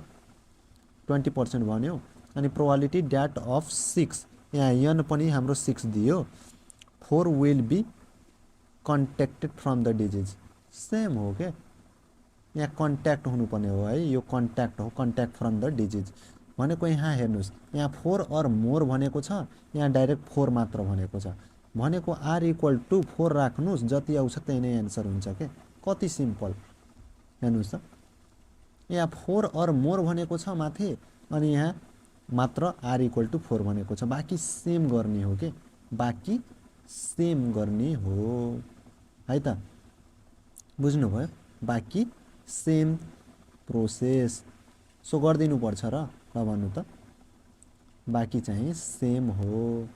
20% भन्यो, अनि प्रोबेबिलिटी दैट अफ 6, यहाँ n पनि हाम्रो 6 दियो। 4 will be contacted from the disease, same हो के? यहाँ कन्ट्याक्ट हुनुपर्ने हो है, यो कन्ट्याक्ट हो, कन्ट्याक्ट फ्रम द डिजिज भनेको। यहाँ हेर्नुस्, यहाँ 4 और मोर भनेको छ, यहाँ डाइरेक्ट 4 मात्र भनेको छ। भनेको r = 4 राख्नुस्, जति आउँछ त्यही नै एन्सर हुन्छ के? कति सिम्पल। हेर्नुस् त, यहाँ 4 और मोर भनेको छ माथि, अनि यहाँ मात्र r = 4 भनेको छ। बाँकी सेम गर्ने हो के? बाँकी सेम गर्ने हो है त। बुझ्नुभयो? बाँकी सेम प्रोसेस। सो गरिदिनु पर्छ र। ल भन्नु त, बाँकी चाहिँ सेम हो।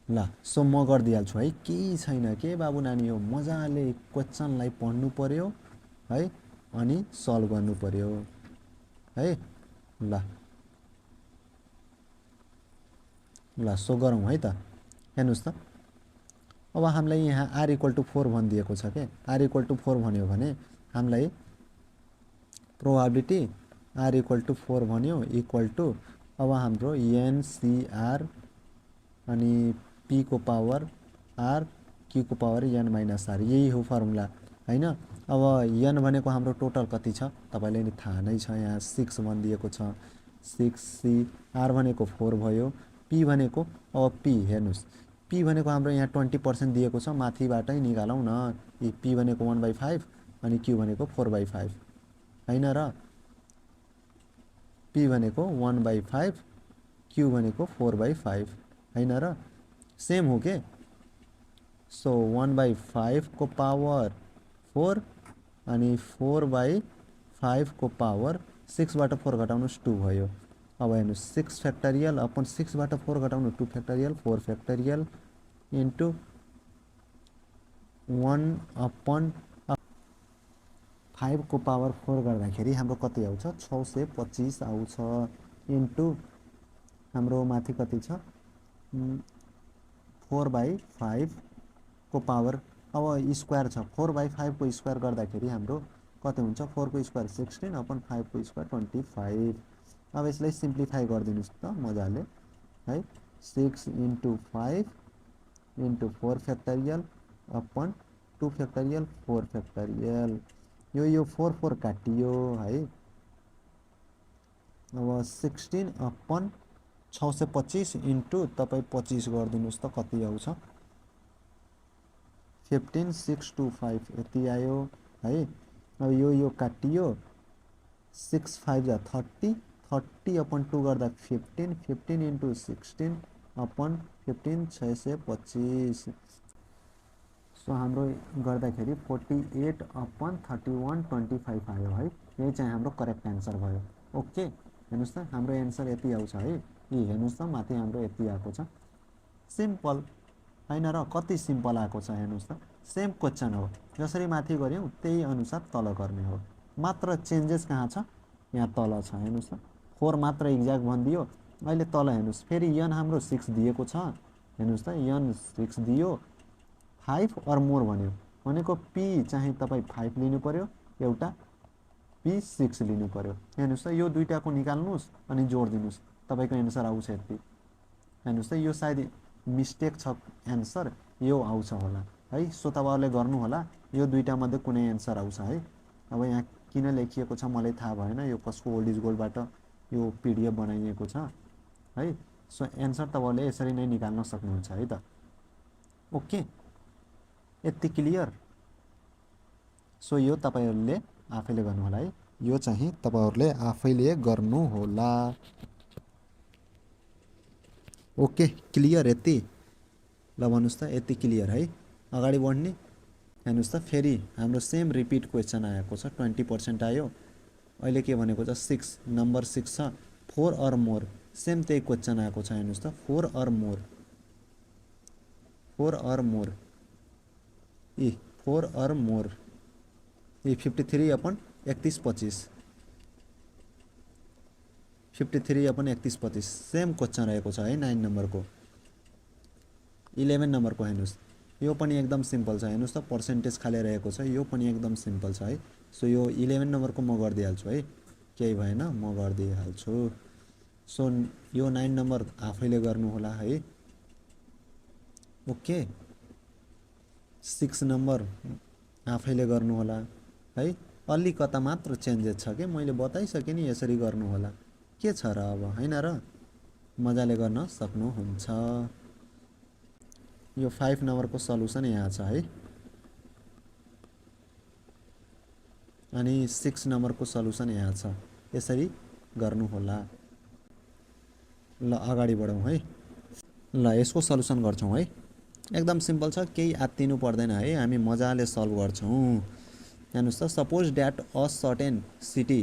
ल सो म गरिदिहाल्छु है, केही छैन के बाबु नानी हो। मजाले क्वेशनलाई पढ्नु पर्यो है, अनि सल्भ गर्नु पर्यो है। ल सो गरौँ है त। हेर्नुस् त, अब हामीलाई यहाँ r = 4 भनिदिएको छ के? r = 4 भन्यो भने हामीलाई प्रोबेबिलिटी r = 4 भन्यो इक्वल टु, अब हाम्रो NCR अनि p को पावर r, q को पावर n - r, यही हो फर्मुला हैन? अब n भनेको हाम्रो टोटल कति छ तपाईलाई नि थाहा नै छ, यहाँ 6 भनिदिएको छ। 6c, r भनेको 4 भयो, p भनेको, अब p हेर्नुस्, p भनेको हाम्रो यहाँ 20% दिएको छ, माथिबाटै निकालौँ न। p भनेको 1/5 अनि q भनेको 4/5 हैन र? p भनेको 1/5, q भनेको 4/5 हैन र? सेम हो के? सो 1/5 को पावर 4 अनि 4/5 को पावर 6 बाट 4 घटाउनुस् 2 भयो। अब हेर्नुस्, 6 फ्याक्टोरियल अपन 6 बाट 4 घटाउनु 2 फ्याक्टोरियल, 4 फ्याक्टोरियल इन्टु 1/5 को पावर 4 गर्दाखेरि हाम्रो कति आउँछ? 625 आउँछ। इन्टु हाम्रो माथि कति छ? 4/5 को पावर अब स्क्वायर छ 4/5 को स्क्वायर गर्दाखेरि हाम्रो कति हुन्छ 4 को स्क्वायर 16 अपन 5 को स्क्वायर 25। अब यसलाई सिम्प्लिफाई गरिदिनुस् त मजाले है 6 × 5 × 4 फ्याक्टोरियल अपन 2 फ्याक्टोरियल 4 फ्याक्टोरियल यो 4 4 काटियो है। अब 16 अपन 625 इन्टु तपाईँ 25 गरिदिनुस् त कति आउँछ 15625 यति आयो है। अब यो काटियो 6 5 जा 30 30 अपन 2 गर्दा 15 15 इन्टु 16 अपन 15 625। सो हाम्रो गर्दाखेरि 48 अपन 31 25 आयो है। यही चाहिँ हाम्रो करेक्ट एन्सर भयो। ओके हेर्नुस् त हाम्रो एन्सर यति आउँछ है। यी हेर्नुस् त माथि हाम्रो यति आएको छ सिम्पल हैन र कति सिम्पल आएको छ हेर्नुस् त सेम क्वेश्चन हो जसरी माथि गर्यौं त्यही अनुसार तल गर्ने हो मात्र चेन्जेस कहाँ छ यहाँ तल छ हेर्नुस् त 4 मात्र एक्ज्याक्ट भनिदियो। अहिले तल हेर्नुस् फेरि n हाम्रो 6 दिएको छ हेर्नुस् त n 6 दियो 5 और मोर भन्यो भनेको p चाहिँ तपाईं 5 लिनु पर्यो एउटा p 6 लिनु पर्यो। हेर्नुस् त यो दुईटाको निकाल्नुस् अनि जोड दिनुस् तपाईको एन्सर आउँछ यति। हेर्नुस् त यो सायद मिस्टेक छ एन्सर यो आउँछ होला है। सो तपाईहरुले गर्नु होला यो दुईटा मध्ये कुनै एन्सर आउँछ है। अब यहाँ किन लेखिएको छ मलाई थाहा भएन यो कसको ओल्ड इज गोल्डबाट यो पीडीएफ बनाइएको छ है। सो एन्सर तपाईहरुले यसरी नै निकाल्न सक्नुहुन्छ है त। ओके यति क्लियर। सो यो तपाईहरुले आफैले गर्नु होला है। यो चाहिँ तपाईहरुले आफैले गर्नु होला। ओके क्लियर यति ल भन्नुस् त यति क्लियर है। अगाडि बढ्ने हेर्नुस् त फेरि हाम्रो सेम रिपिट क्वेशन आएको छ 20% आयो। अहिले के भनेको छ 6 नम्बर 6 छ 4 और मोर सेम त्यही क्वेशन आएको छ हेर्नुस् त 4 और मोर 4 और मोर ई 4 और मोर ई 53 अपन 31 25 53 अपन 31 25 सेम क्वेशन रहेको छ है 9 नम्बर को। 11 नम्बर को हेर्नुस् यो पनि एकदम सिम्पल छ हेर्नुस् त पर्सेन्टेज खाली रहेको छ यो पनि एकदम सिम्पल छ है। सो यो 11 नम्बर को म गर्दिहाल्छु है केही भएन म गर्दिहाल्छु। सो यो 9 नम्बर आफैले गर्नु होला है। ओके 6 नम्बर आफैले गर्नु होला है। अलिकता मात्र चेन्जेस छ के मैले बताइसके नि यसरी गर्नु होला के छ र अब हैन र मजाले गर्न सक्नुहुन्छ। यो 5 नम्बर को सल्युसन यहाँ छ है अनि 6 नम्बर को सल्युसन यहाँ छ यसरी गर्नु होला। ल अगाडि बढौं है। ल यसको सल्युसन गर्छौं है एकदम सिम्पल छ केही आत्तिनु पर्दैन है हामी मजाले सल्भ गर्छौं। हेर्नुस् त suppose that a certain city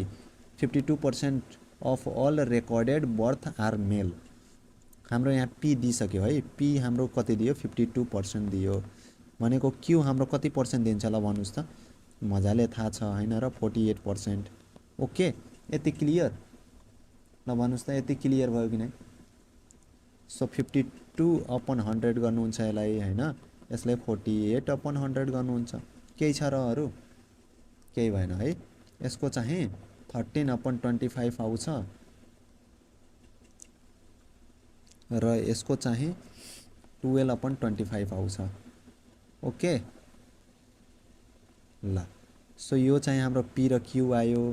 52% of all recorded birth are male. हाम्रो यहाँ p दिइसक्यो है p हाम्रो कति दियो 52% दियो भनेको q हाम्रो कति पर्सेन्ट दिन्छ ल भन्नुस् त मजाले थाहा छ हैन र 48%। ओके यति क्लियर ल भन्नुस् त यति क्लियर भयो कि नै। सो 52 अपन 100 गर्नुहुन्छ यसलाई हैन यसलाई 48 अपन 100 गर्नुहुन्छ केही छ र अरु केही भएन है। यसको चाहिँ 13 अपन 25 आउँछ र यसको चाहिँ 12 अपन 25 आउँछ। ओके ल सो यो चाहिँ हाम्रो p र q आयो।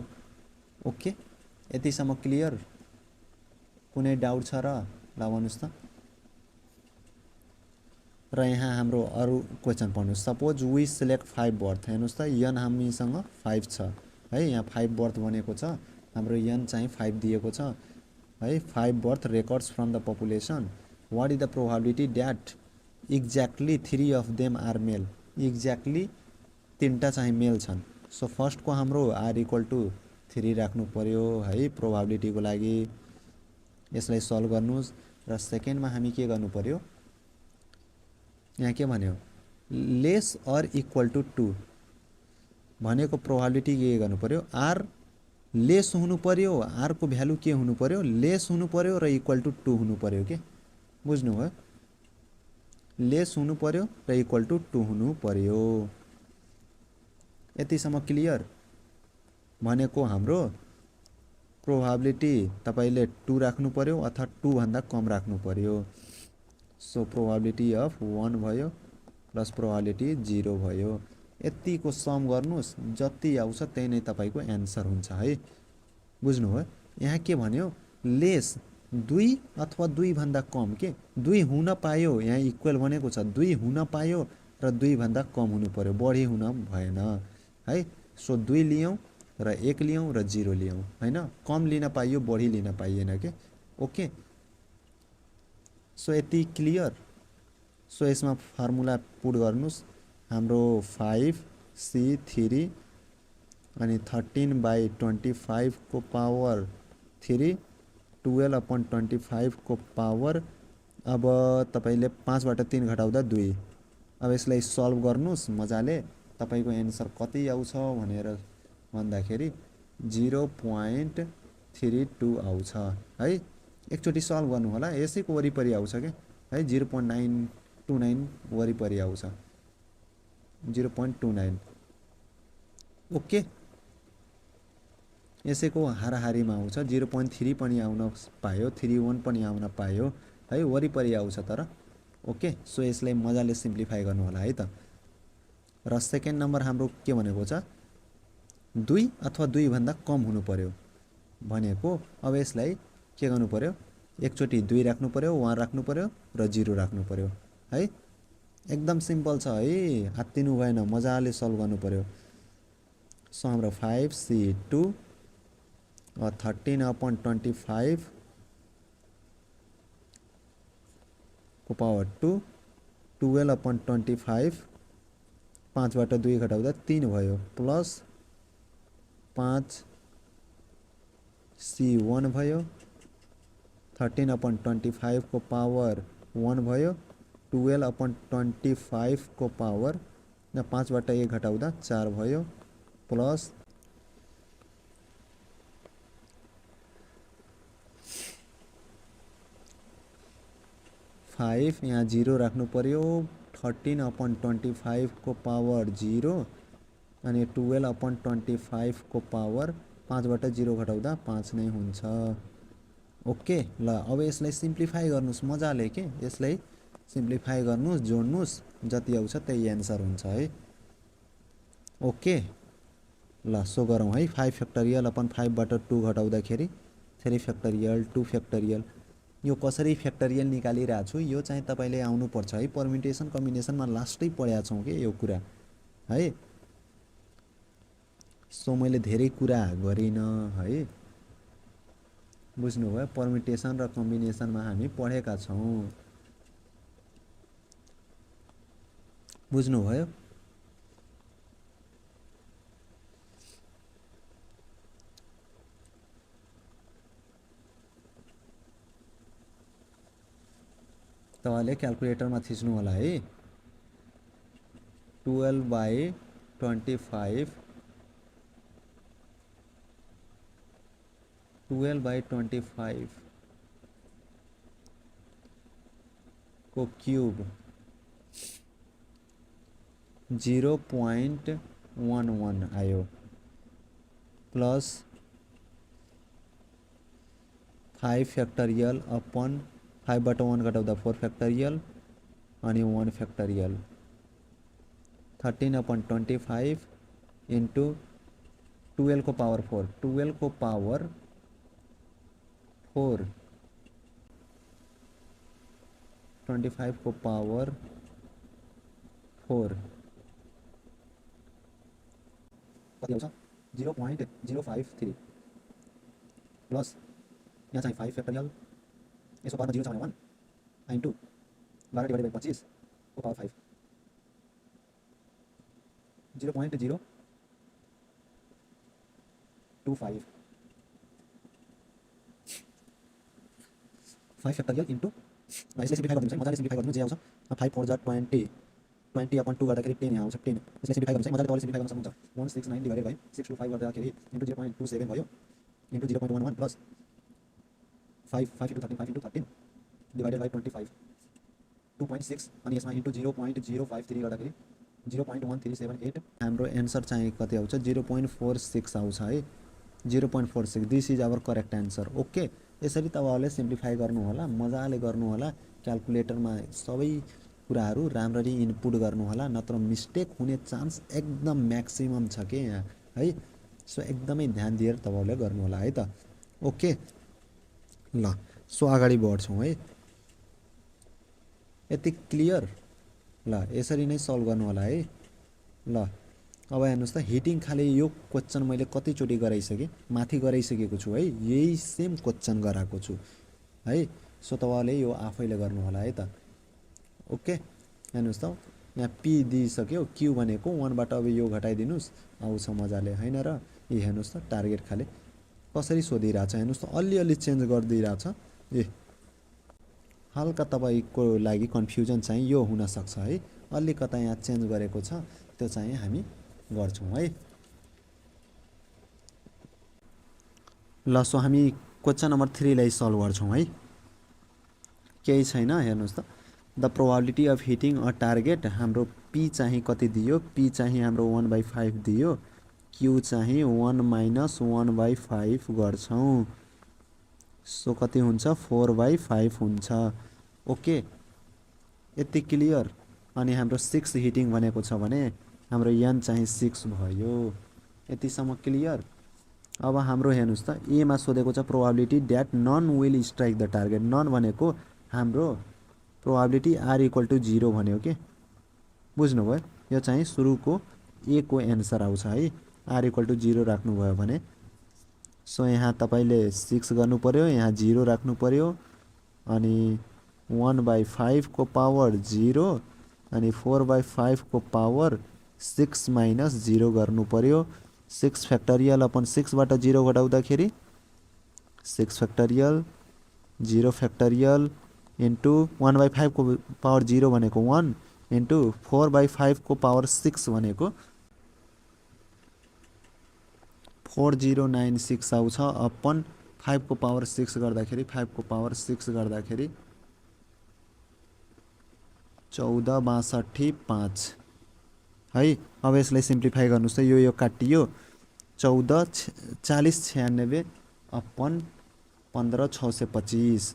ओके यतिसम्म क्लियर कुनै डाउट छ र ल भन्नुस् त। र यहाँ हाम्रो अरु क्वेशन पढ्नु सपोज वी सिलेक्ट 5 बर्थ हेर्नुस् त n हामीसँग 5 छ है यहाँ 5 बर्थ भनेको छ हाम्रो n चाहिँ 5 दिएको छ है। 5 birth records from the population what is the probability that exactly 3 of them are male exactly 3टा चाहिँ मेल छन्। सो फर्स्ट को हाम्रो r = 3 राख्नु पर्यो है प्रोबेबिलिटी को लागि यसलाई सल्भ गर्नुस्। र सेकेन्डमा हामी के गर्नु पर्यो यहाँ के भन्यो लेस और इक्वल टु 2 भनेको प्रोबेबिलिटी के गर्नु पर्यो r लेस हुनु पर्यो r को भ्यालु के हुनु पर्यो लेस हुनु पर्यो र इक्वल टु 2 हुनु पर्यो के बुझ्नु भयो। लेस हुनु पर्यो र इक्वल टु 2 हुनु पर्यो। यतिसम्म क्लियर? भनेको हाम्रो प्रोभाबिलिटी तपाईले 2 राख्नु पर्यो अथवा 2 भन्दा कम राख्नु पर्यो। सो प्रोभाबिलिटी अफ 1 भयो प्लस प्रोभाबिलिटी 0 भयो। यतिको सम गर्नुस्, जति आउँछ त्यही नै तपाईको एन्सर हुन्छ है। बुझ्नुभयो? यहाँ के भन्यो, लेस 2 अथवा 2 भन्दा कम के 2 हुन पायो, यहाँ इक्वल भनेको छ 2 हुन पायो र 2 भन्दा कम हुनु पर्यो, बढी हुन भएन है। सो 2 लियौं र 1 लियौं र 0 लियौं हैन, कम लिन पाइयो बढी लिन पाइएन के। ओके, सो यति क्लियर? सो यसमा फर्मुला पुट गर्नुस्, हाम्रो 5c3 अनि 13/25 को पावर 3 12/25 को पावर। अब तपाईले 5 बाट 3 घटाउँदा 2। अब यसलाई सल्भ गर्नुस् मजाले, तपाईको एन्सर कति आउँछ भनेर भन्दाखेरि 0.32 आउँछ है। एकचोटी सल्भ गर्नु होला, यसैको वरिपरि आउँछ के है, 0.929 वरिपरि आउँछ, 0.29। ओके, यसैको हाराहारीमा आउँछ, 0.3 पनि आउन पायो, 3.1 पनि आउन पायो है, वरिपरि आउँछ तर। ओके, सो यसलाई मजाले सिम्प्लिफाई गर्नु होला है त। र सेकेन्ड नम्बर हाम्रो के भनेको छ, 2 अथवा 2 भन्दा कम हुनु पर्यो भनेको। अब यसलाई के गर्नु पर्यो, एकचोटी 2 राख्नु पर्यो, 1 राख्नु पर्यो र 0 राख्नु पर्यो है। एकदम सिम्पल छ है, हात्तिनु भएन, मजाले सल्भ गर्नु पर्यो। सो हाम्रो 5c2 13/25 को पावर 2 12/25, 5 बाट 2 घटाउँदा 3 भयो, प्लस 5c1 भयो, 13/25 को पावर 1 भयो, 12/25 को पावर 5 बाट 1 घटाउँदा 4 भयो, प्लस 5 यहाँ 0 राख्नु पर्यो, 13/25 को पावर 0 अनि 12/25 को पावर 5 बाट 0 घटाउँदा 5 नै हुन्छ। ओके, ल अब यसलाई सिम्प्लिफाई गर्नुस् मजाले के, यसलाई सिम्प्लिफाई गर्नुस्, जोड्नुस्, जति आउँछ त्यही एन्सर हुन्छ है। ओके, ल सो गरौँ है। 5 फ्याक्टोरियल अपन 5 बाट 2 घटाउँदाखेरि 3 फ्याक्टोरियल 2 फ्याक्टोरियल। यो कसरी फ्याक्टोरियल निकालिरहेको छु यो चाहिँ तपाईले आउनुपर्छ है, परम्युटेसन कम्बिनेसनमा लास्टै पढेका छौँ के यो कुरा है। सो मैले धेरै कुरा गरिन है, बुझ्नुभयो? परम्युटेसन र कम्बिनेसनमा हामी पढेका छौँ, बुझ्नुभयो? तपाईले क्याल्कुलेटरमा थिच्नु होला है। 12/25 को क्यूब 0.11 आयो, प्लस 5 फ्याक्टोरियल अपन 5 बाट 1 घटाउँदा 4 फ्याक्टोरियल अनि 1 फ्याक्टोरियल, 13/25 इन्टु 12 को पावर 4, 12 को पावर 4, 25 को पावर 4 कति आउँछ, 0.053, प्लस यहाँ चाहिँ 5 फ्याक्टोरियल, यसको पावरमा 0 छ भने 1 इन्टु 12/25 को पावर 5, 0.025 5 फ्याक्टोरियल इन्टु, यसले सिम्प्लिफाई गर्नु चाहिँ मजाले सिम्प्लिफाई गर्नु, जे आउँछ 5 4 जा 20, 20/2 गर्दाखेरि 10 यहाँ आउँछ, 10। यसले सिम्प्लिफाई गर्नु चाहिँ मजाले तपाईले सिम्प्लिफाई गर्न सक्नुहुन्छ। 169/625 गर्दाखेरि इन्टु 0.27 भयो, into 0.11 plus 5 5 into 13 5 into 13 divided by 25 2.6 अनि यसमा इन्टु 0.053 गर्दाखेरि 0.1378 हाम्रो एन्सर चाहिँ कति आउँछ 0.46 आउँछ है 0.46 this is our correct answer okay यसरी तपाईहरुले सिम्प्लिफाई गर्नु होला मजाले गर्नु होला क्याल्कुलेटरमा सबै कुराहरू राम्ररी इनपुट गर्नु होला नत्र मिस्टेक हुने चान्स एकदम म्याक्सिमम छ के यहाँ है सो एकदमै ध्यान दिएर तपाईहरुले गर्नु होला है त ओके ल सो अगाडि बढ्छौं है यति क्लियर ल यसरी नै सल्भ गर्नु होला है ल अब हेर्नुस् त हिटिङ खाले यो क्वेशन मैले कतिचोटी गराइसके माथि गराइसकेको छु है यही सेम क्वेशन गराएको छु है सो तपाईले यो आफैले गर्नु होला है त ओके हेर्नुस् त यहाँ पी दिइसक्यो क्यू भनेको 1 बाट अब यो घटाइदिनुस् आउँछ मजाले हैन र यो हेर्नुस् त टार्गेट खाले कसरी सोधिरहेछ हेर्नुस् त अलि चेन्ज गर्दिरहेछ ए हल्का तपाईको लागि कन्फ्युजन चाहिँ यो हुन सक्छ है अलिकता यहाँ चेन्ज गरेको छ त्यो चाहिँ हामी गर्छौं है ल सो हामी क्वेशन नम्बर 3 लाई सल्भ गर्छौं है केही छैन हेर्नुस् त the probability of heating a target हाम्रो p चाहिँ कति दियो p चाहिँ हाम्रो 1/5 दियो q चाहिँ 1 - 1/5 गर्छौं सो कति हुन्छ 4/5 हुन्छ ओके यति क्लियर अनि हाम्रो 6 हिटिङ भनेको छ भने हाम्रो n चाहिँ 6 भयो यतिसम्म क्लियर अब हाम्रो हेर्नुस् त a मा सोधेको छ probability that none will strike the target none भनेको हाम्रो प्रोबेबिलिटी r = 0 भन्यो के बुझ्नुभयो यो चाहिँ सुरुको a को एन्सर आउँछ है r = 0 राख्नु भयो भने सो यहाँ तपाईले 6 गर्नु पर्यो यहाँ 0 राख्नु पर्यो अनि 1/5 को पावर 0 अनि 4/5 को पावर 6 - 0 गर्नु पर्यो 6 फ्याक्टोरियल अपन 6 बाट 0 घटाउँदाखेरि 6 फ्याक्टोरियल 0 फ्याक्टोरियल इन्टु 1/5 को पावर 0 भनेको 1 इन्टु 4/5 को पावर 6 भनेको 4096 आउँछ अपन 5 को पावर 6 गर्दाखेरि 5 को पावर 6 गर्दाखेरि 14/62.5 है अब यसलाई सिम्प्लिफाई गर्नुस् त यो काटियो 14 40 96 अपन 15625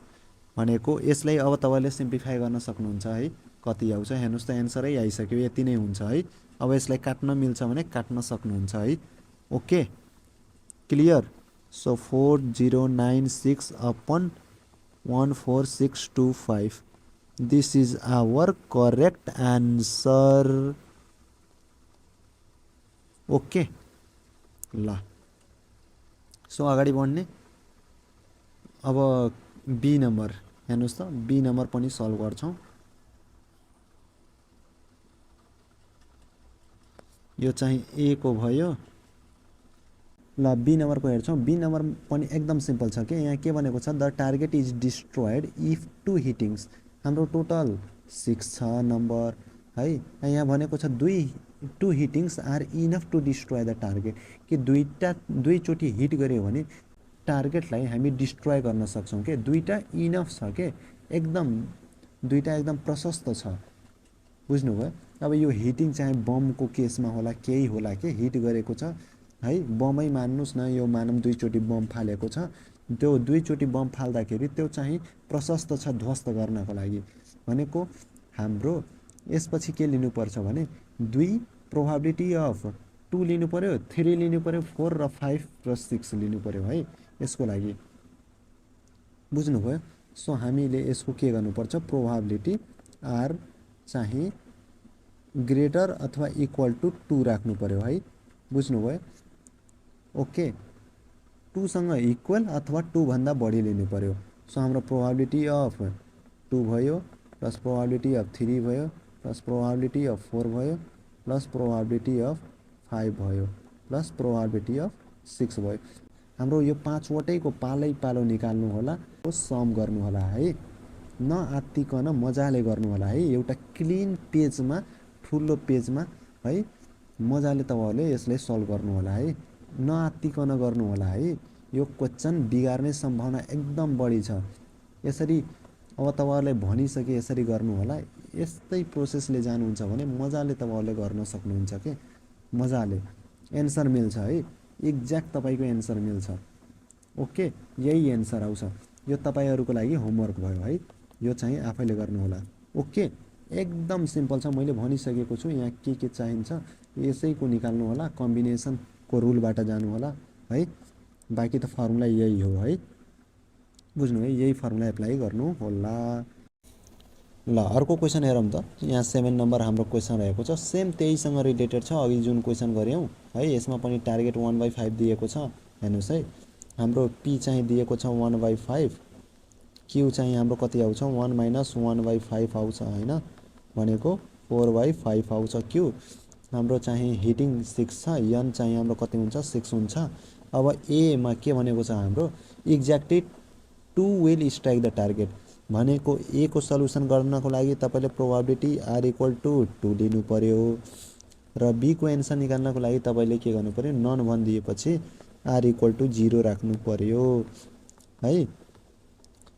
भनेको यसलाई अब तपाईले सिम्प्लिफाई गर्न सक्नुहुन्छ है कति आउँछ हेर्नुस् त एन्सरै आइसक्यो यति नै हुन्छ है अब यसलाई काट्न मिल्छ भने काट्न सक्नुहुन्छ है okay clear so 4096 upon 14625 this is our correct answer okay ल सो अगाडि बढ्ने अब बी नम्बर हेर्नुस् त बी नम्बर पनि सल्भ गर्छौं यो चाहिँ ए को भयो ल बी नम्बर को हेर्छौं बी नम्बर पनि एकदम सिम्पल छ के यहाँ के भनेको छ द टार्गेट इज डिस्ट्रोयड इफ 2 हिटिङ्स हाम्रो टोटल 6 छ नम्बर है यहाँ भनेको छ 2 hittings are enough to destroy the target कि दुई चोटी हिट गर्यो भने टार्गेटलाई हामी डिस्ट्रोय गर्न सक्छौं के दुईटा इनफ छ के एकदम दुईटा एकदम प्रशस्त छ बुझ्नुभयो अब यो हिटिङ चाहिँ बमको केसमा होला केही होला के हिट गरेको छ है बमै मान्नुस् न यो मानम दुई चोटी बम फालेको छ त्यो दुई चोटी बम फाल्दाखेरि त्यो चाहिँ प्रशस्त छ ध्वस्त गर्नको लागि भनेको हाम्रो यसपछि के लिनु पर्छ भने दुई प्रोबेबिलिटी अफ 2 लिनु पर्यो 3 लिनु पर्यो 4 र 5 र 6 लिनु पर्यो है यसको लागि बुझ्नुभयो सो हामीले यसको के गर्नुपर्छ प्रोबेबिलिटी r चाहिँ ग्रेटर अथवा इक्वल टु 2 राख्नु पर्यो है बुझ्नुभयो ओके 2 सँग इक्वल अथवा 2 भन्दा बढी लिनु पर्यो सो हाम्रो प्रोबेबिलिटी अफ 2 भयो प्लस प्रोबेबिलिटी अफ 3 भयो प्लस प्रोबेबिलिटी अफ 4 भयो प्लस प्रोबेबिलिटी अफ 5 भयो प्लस प्रोबेबिलिटी अफ 6 भयो हाम्रो यो 5 वटैको पालो निकाल्नु होला ओ सम गर्नु होला है नआत्तिकन मजाले गर्नु होला है एउटा क्लीन पेजमा ठुलो पेजमा है मजाले तपाईहरुले यसले सल्भ गर्नु होला है नआत्तिकन गर्नु होला है यो क्वेशन बिगार्ने सम्भावना एकदम बढी छ यसरी अब तपाईहरुले भनिसके यसरी गर्नु होला। यस्तै प्रोसेसले जानुहुन्छ भने मजाले तपाईहरुले गर्न सक्नुहुन्छ के मजाले एन्सर मिल्छ है। एक्ज्याक्ट तपाईको एन्सर मिल्छ। ओके यही एन्सर आउँछ। यो तपाईहरुको लागि होमवर्क भयो है। यो चाहिँ आफैले गर्नु होला। ओके एकदम सिम्पल छ। मैले भनिसकेको छु यहाँ के चाहिन्छ यसैको निकाल्नु होला। कम्बिनेसन को रुलबाट जानु होला है। बाकी त फर्मुला यही हो है। बुझ्नु है यही फर्मुला एप्लाई गर्नु होला। ल अर्को क्वेशन हेरौँ त। यहाँ 7 नम्बर हाम्रो क्वेशन रहेको छ। सेम त्यहीसँग रिलेटेड छ अघि जुन क्वेशन गर्यौं है। यसमा पनि टार्गेट 1/5 दिएको छ। हेर्नुस् है हाम्रो p चाहिँ दिएको छ 1/5, q चाहिँ हाम्रो कति आउँछ 1 - 1/5 आउँछ हैन भनेको 4/5 आउँछ q। हाम्रो चाहिँ हिटिङ 6 छ। n चाहिँ हाम्रो कति हुन्छ 6 हुन्छ। अब a मा के भनेको छ हाम्रो exactly 2 will strike the target भनेको a को सल्युसन गर्नको लागि तपाईले प्रोबेबिलिटी r = 2 लिनु पर्यो र b को एन्सर निकाल्नको लागि तपाईले के गर्नु पर्यो नन भनिदिएपछि r = 0 राख्नु पर्यो है।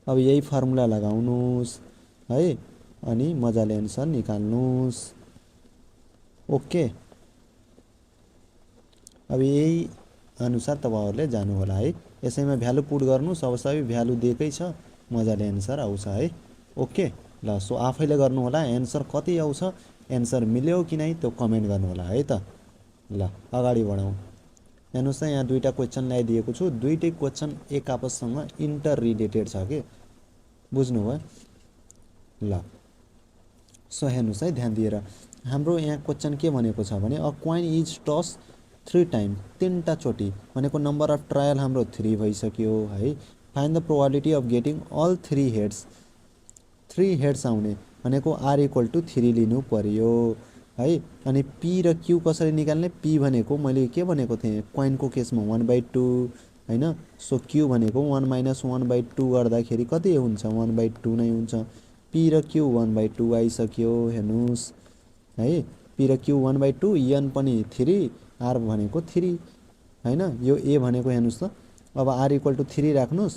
अब यही फर्मुला लगाउनुस् है अनि मजाले एन्सर निकाल्नुस्। ओके अब यही अनुसार तपाईहरुले जानु होला है। यसैमा भ्यालु पुट गर्नुस्। अब सबै भ्यालु दिएकै छ मजाले एन्सर आउँछ है। ओके ल सो आफैले गर्नु होला। एन्सर कति आउँछ एन्सर मिल्यो कि नै त्यो कमेन्ट गर्नु होला है त। ल अगाडि बढौं। हेर्नुस् यहाँ दुईटा क्वेशन ल्याइदिएको छु। दुईटै क्वेशन एक आपससँग इन्टर रिलेटेड छ के बुझ्नु भयो। ल सो हेर्नुस् है ध्यान दिएर हाम्रो यहाँ क्वेशन के भनेको छ भने a coin is toss 3 time 3टा चोटी भनेको नम्बर अफ ट्रायल हाम्रो 3 भइसक्यो है। Find the probability of getting all 3 heads 3 heads आउने भनेको r = 3 लिनु पर्यो है। अनि p र q कसरी निकाल्ने p भनेको मैले के भनेको थिएँ क्वाइनको केसमा 1/2 हैन। सो q भनेको 1 - 1/2 गर्दाखेरि कति हुन्छ 1/2 नै हुन्छ। p र q 1/2 आइसक्यो हेर्नुस् है। p र q 1/2 n पनि 3 r भनेको 3 हैन। यो a भनेको हेर्नुस् त। अब r = 3 राख्नुस्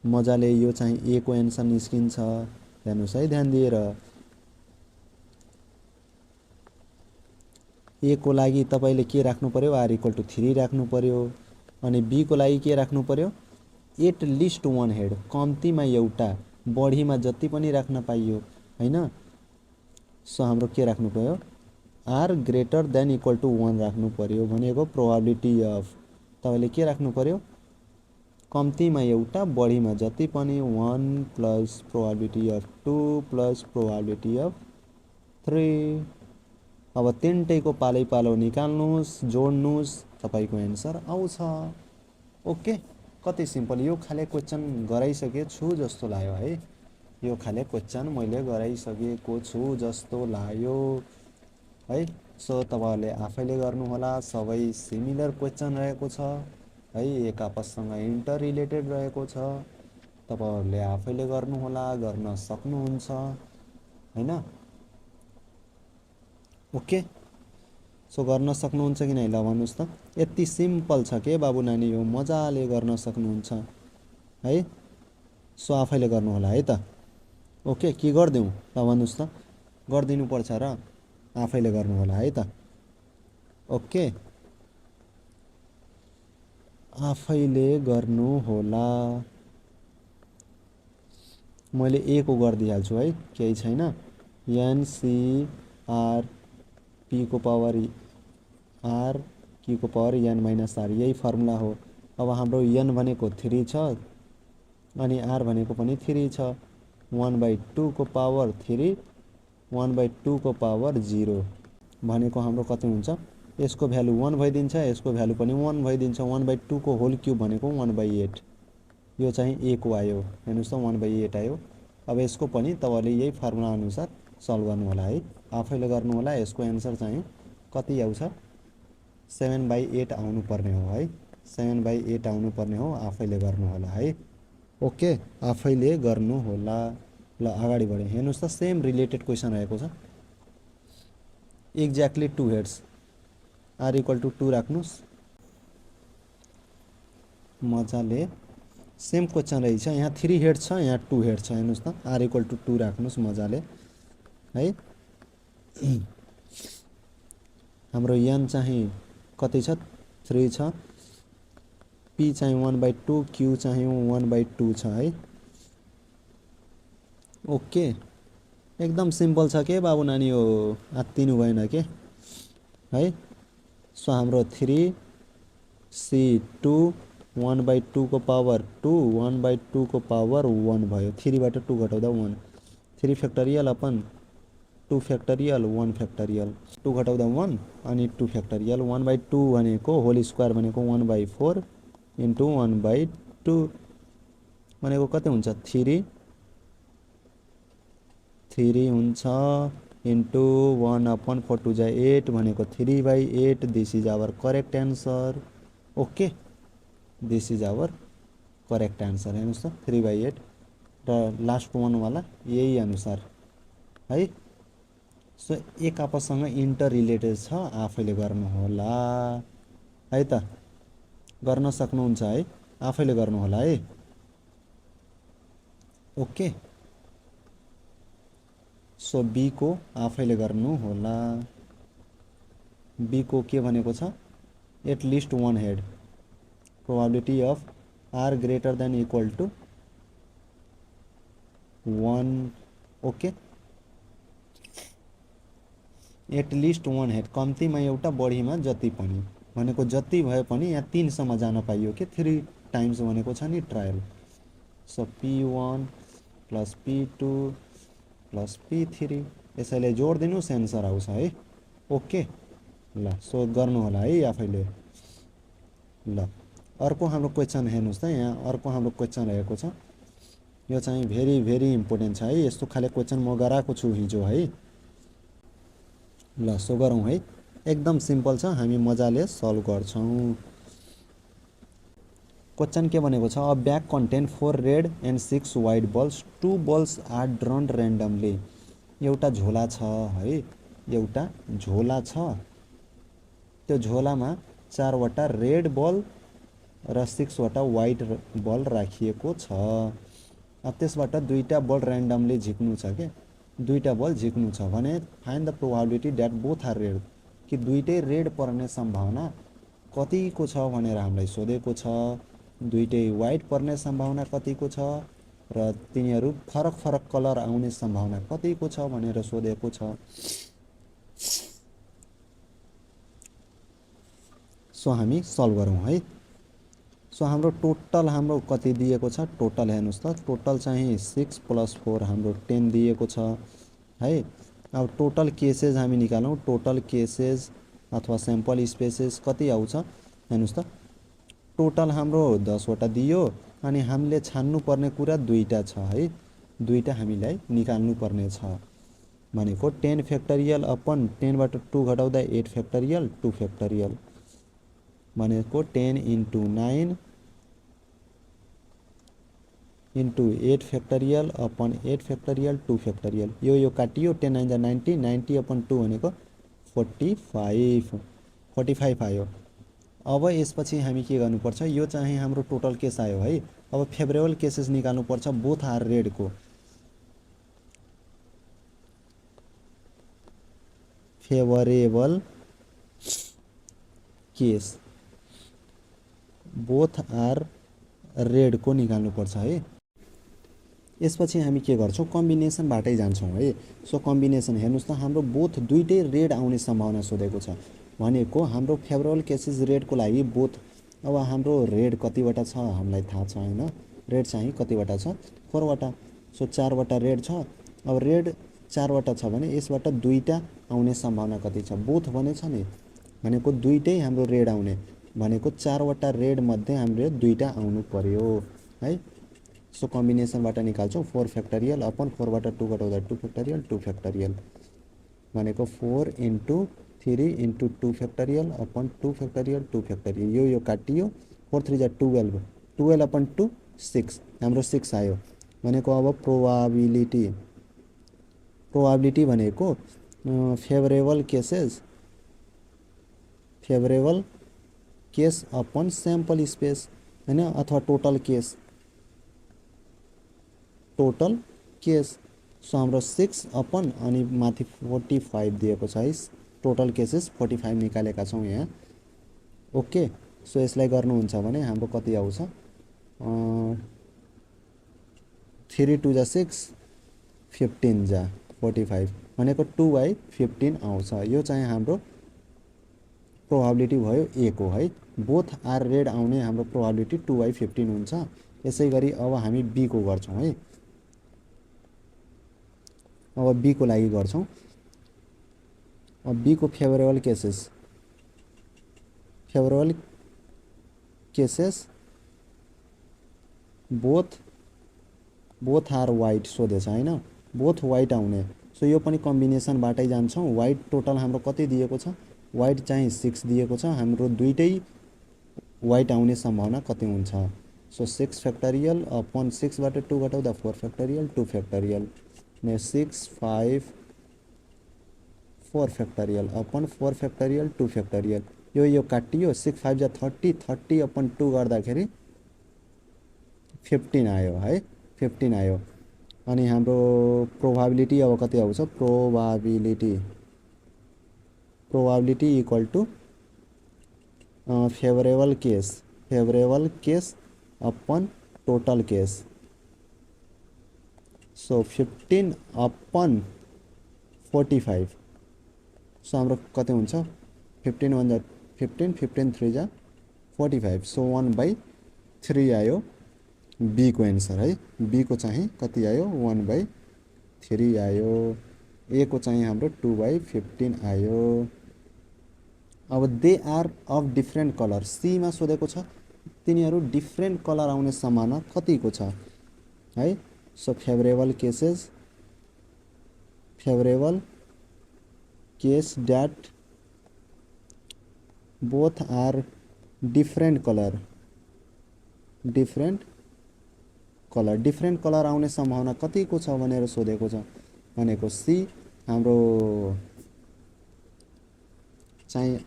मजाले यो चाहिँ a को एन्सर निस्किन्छ। हेर्नुस् है ध्यान दिएर a को लागि तपाईले के राख्नु पर्यो r = 3 राख्नु पर्यो। अनि b को लागि के राख्नु पर्यो एट लिस्ट 1 हेड कम्तीमा एउटा बढीमा जति पनि राख्न पाइयो हैन। सो हाम्रो के राख्नु पर्यो r > 1 राख्नु पर्यो भनेको प्रोबेबिलिटी अफ तपाईले के राख्नु पर्यो कम्तीमा एउटा बढीमा जति पनि 1 plus probability of 2 plus probability of 3। अब तीनटैको पालै पालो निकाल्नुस् जोड्नुस् तपाईको एन्सर आउँछ। ओके कति सिम्पल। यो खाले क्वेशन गराइसके छु जस्तो लाग्यो है। यो खाले क्वेशन मैले गराइसकेको छु जस्तो लाग्यो है। सो तपाईहरुले आफैले गर्नु होला। सबै सिमिलर क्वेशन रहेको छ है। एक आपससँग इन्टर रिलेटेड रहेको छ। तपाईहरुले आफैले गर्नु होला गर्न सक्नुहुन्छ हैन। ओके सो गर्न सक्नुहुन्छ कि नै ल भन्नुस् त। यति सिम्पल छ के बाबु नानी यो मजाले गर्न सक्नुहुन्छ है। सो आफैले गर्नु होला है त। ओके के गर्दिउँ ल भन्नुस् त। गर्दिनु पर्छ र आफैले गर्नु होला है त। ओके आफैले गर्नु होला। मैले a को गर्दिहाल्छु है केही छैन। n c r p को पावर r q को पावर n - r यही फर्मुला हो। अब हाम्रो n भनेको 3 छ अनि r भनेको पनि 3 छ। 1/2 को पावर 3 1/2 को पावर 0 भनेको हाम्रो कति हुन्छ यसको भ्यालु 1 भइदिन्छ यसको भ्यालु पनि 1 भइदिन्छ। 1/2 को होल क्युब भनेको 1/8 यो चाहिँ a को आयो हेर्नुस् त 1/8 आयो। अब यसको पनि तपाईले यही फर्मुला अनुसार सल्भ गर्नु होला है। आफैले गर्नु होला। यसको एन्सर चाहिँ कति आउँछ 7/8 आउनु पर्ने हो है। 7/8 आउनु पर्ने हो। आफैले गर्नु होला है। ओके आफैले गर्नु होला। ल अगाडि बढे हेर्नुस् त सेम रिलेटेड क्वेशन रहेको छ। एक्ज्याक्टली 2 हेड्स r = 2 राख्नुस् मजाले सेम क्वेसन रहेछ। यहाँ 3 हेड छ, यहाँ 2 हेड छ। हेर्नुहोस् त r = 2 राख्नुहोस् मजाले है। हाम्रो n चाहिँ कति छ 3 छ, p चाहिँ 1/2, q चाहिँ 1/2 छ है। ओके एकदम सिम्पल छ के बाबु नानी हो, आत्तिनु भएन के है। सो हाम्रो 3c2 1/2 को पावर 2 1/2 को पावर 1 भयो। 3 बाट 2 घटाउँदा 1, 3 फ्याक्टोरियल अपन 2 फ्याक्टोरियल 1 फ्याक्टोरियल, 2 घटाउँदा 1 अनि 2 फ्याक्टोरियल। 1/2 भनेको होल स्क्वायर भनेको 1/4 इन्टु 1/2 भनेको कति हुन्छ 3 हुन्छ इन्टु 1/4 2 जा 8 भनेको 3/8। This is our correct answer. Okay this is our correct answer. हेर्नुहोस् त 3/8 र लास्ट वान वाला यही अनुसार है। सो एक आपससँग इन्टर रिलेटेड छ, आफैले गर्नुहोला है त। गर्न सक्नुहुन्छ है, आफैले गर्नुहोला है। ओके सो बी को आफैले गर्नुहोला। बी को के भनेको छ at least 1 head, probability of r greater than equal to 1। Okay at least 1 head, कम्तीमा एउटा बढीमा जति पनि भनेको जति भए पनि यहाँ 3 सम्म जान पाइयो के 3 टाइम्स भनेको छ नि trial. So p1 plus p2 plus p3 यसैले जोड दिनुस् एन्सर आउँछ है। ओके ल सो गर्नु होला है आफैले। ल अर्को हाम्रो क्वेसन हेर्नुहोस् त, यहाँ अर्को हाम्रो क्वेसन रहेको छ। यो चाहिँ भेरी इम्पोर्टेन्ट छ है। यस्तो खाले क्वेसन म गराएको छु हिजो है। ल सो गरौँ है, एकदम सिम्पल छ, हामी मजाले सल्भ गर्छौँ। क्वेसन के भनेको छ a bag contain 4 red and 6 white balls, 2 balls are drawn randomly. एउटा झोला छ है, एउटा झोला छ, त्यो झोलामा 4 वटा रेड बल र 6 वटा व्हाइट बल राखिएको छ। अब त्यसबाट 2टा बल र्यान्डमली झिक्नु छ के, 2टा बल झिक्नु छ भने find the probability that both are red, कि दुईटै रेड पर्ने सम्भावना कतिको छ भनेर हामीलाई सोधेको छ। दुईटै व्हाइट पर्ने सम्भावना कतिको छ र तिनीहरू फरक कलर आउने सम्भावना कतिको छ भनेर सोधेको छ। सो हामी सल्भ गरौँ है। सो हाम्रो टोटल हाम्रो कति दिएको छ, टोटल हेर्नुहोस् त, टोटल चाहिँ 6 + 4 हाम्रो 10 दिएको छ है। अब टोटल केसेस हामी निकालौँ, टोटल केसेस अथवा स्याम्पल स्पेसेस कति आउँछ हेर्नुहोस् त। टोटल हाम्रो 10 वटा दियो अनि हामीले छान्नु पर्ने कुरा 2टा छ है, 2टा हामीलाई निकाल्नु पर्ने छ भनेको 10 फ्याक्टोरियल अपन 10 बाट 2 घटाउँदा 8 फ्याक्टोरियल 2 फ्याक्टोरियल भनेको 10 × 9 × 8 फ्याक्टोरियल अपन 8 फ्याक्टोरियल 2 फ्याक्टोरियल। यो काटियो, 10 9 जा 90, 90/2 भनेको 45 आयो। अब यसपछि हामी के गर्नुपर्छ, यो चाहिँ हाम्रो टोटल केस आयो है। अब फेभरेबल केसेस निकाल्नुपर्छ बोथ आर रेड को। Favourable case both are red को निकाल्नुपर्छ है। यसपछि हामी के गर्छौँ, कम्बिनेसनबाटै जान्छौँ है। सो कम्बिनेसन हेर्नुहोस् त, हाम्रो बोथ दुईटै रेड आउने सम्भावना सोधेको छ भनेको हाम्रो फेभरेबल केसेस रेडको लागि बोथ। अब हाम्रो रेड कतिवटा छ हामीलाई थाहा छ हैन, रेड चाहिँ कतिवटा छ 4 वटा। सो 4 वटा रेड छ। अब रेड 4 वटा छ भने यसबाट 2टा आउने सम्भावना कति छ, बोथ भनेछ नि भनेको 2टै हाम्रो रेड आउने भनेको 4 वटा रेड मध्ये हामीले 2टा आउनु पर्यो है। सो कम्बिनेसनबाट निकाल्छौँ 4 फ्याक्टोरियल अपन 4 बाट 2 घटाउँदा 2 फ्याक्टोरियल 2 फ्याक्टोरियल भनेको 4 × 3 × 2 फ्याक्टोरियल अपन 2 फ्याक्टोरियल 2 फ्याक्टोरियल। यो काटियो, 4 3 जा 12, 12/2 6, हाम्रो 6 आयो भनेको अब प्रोबेबिलिटी भनेको favourable case upon sample space हैन, अथवा total case total case. So हाम्रो 6 अपन अनि माथि 45 दिएको छ है। टोटल केसेस 45 निकालेका छौँ यहाँ। ओके, सो यसलाई गर्नुहुन्छ भने हाम्रो कति आउँछ, 3 2 जा 6, 15 जा 45 भनेको 2/15 आउँछ। यो चाहिँ हाम्रो प्रोबेबिलिटी भयो ए को है। बोथ आर रेड आउने हाम्रो प्रोबेबिलिटी 2/15 हुन्छ। यसै गरी अब हामी बी को गर्छौँ है। अब बी को लागि गर्छौँ। अब बी को favourable cases both are white सोधेछ हैन, बोथ वाइट आउने। सो यो पनि कम्बिनेसनबाटै जान्छौँ। वाइट टोटल हाम्रो कति दिएको छ, वाइट चाहिँ 6 दिएको छ। हाम्रो दुईटै वाइट आउने सम्भावना कति हुन्छ, सो 6 फ्याक्टोरियल अपन 6 बाट 2 घटाउँदा 4 फ्याक्टोरियल 2 फ्याक्टोरियल ने 6 5 4 फ्याक्टोरियल अपन 4 फ्याक्टोरियल 2 फ्याक्टोरियल। यो काटियो, 6 5 जा 30, 30 अपन 2 गर्दाखेरि 15 आयो है, 15 आयो। अनि हाम्रो प्रोबेबिलिटी अब कति आउँछ, probability equal to favourable case upon total case. So 15 upon 45। So हाम्रो कति हुन्छ, 15 1 जा 15, 15 3 जा 45। सो 1/3 आयो बी को एन्सर है। बी को चाहिँ कति आयो, 1/3 आयो। ए को चाहिँ हाम्रो 2/15 आयो। अब they are of different colour, C मा सोधेको छ तिनीहरू डिफ्रेन्ट कलर आउने सम्भावना कतिको छ है। So favourable case that both are different colour आउने सम्भावना कतिको छ भनेर सोधेको छ भनेको सी हाम्रो चाहिँ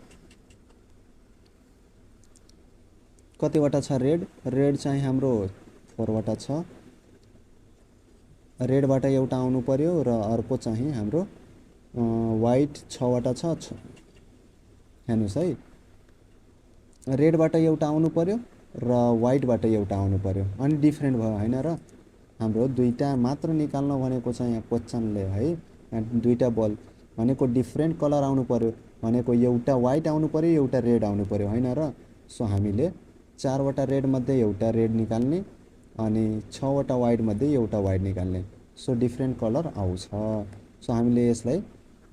कतिवटा छ, रेड चाहिँ हाम्रो 4 वटा छ। रेडबाट एउटा आउनु पर्यो र अर्को चाहिँ हाम्रो वाइट 6 वटा छ। हेर्नुहोस् है, रेडबाट एउटा आउनु पर्यो र वाइटबाट एउटा आउनु पर्यो अनि डिफ्रेन्ट भयो हैन र। हाम्रो दुईटा मात्र निकाल्न भनेको छ यहाँ क्वेशनले है। दुईटा बल भनेको डिफ्रेन्ट कलर आउनु पर्यो भनेको एउटा वाइट आउनु पर्यो एउटा रेड आउनु पर्यो हैन र। सो हामीले 4 वटा रेड मध्ये एउटा रेड निकाल्ने अनि 6 वटा वाइट मध्ये एउटा वाइट निकाल्ने। सो डिफ्रेन्ट कलर आउँछ। सो हामीले यसलाई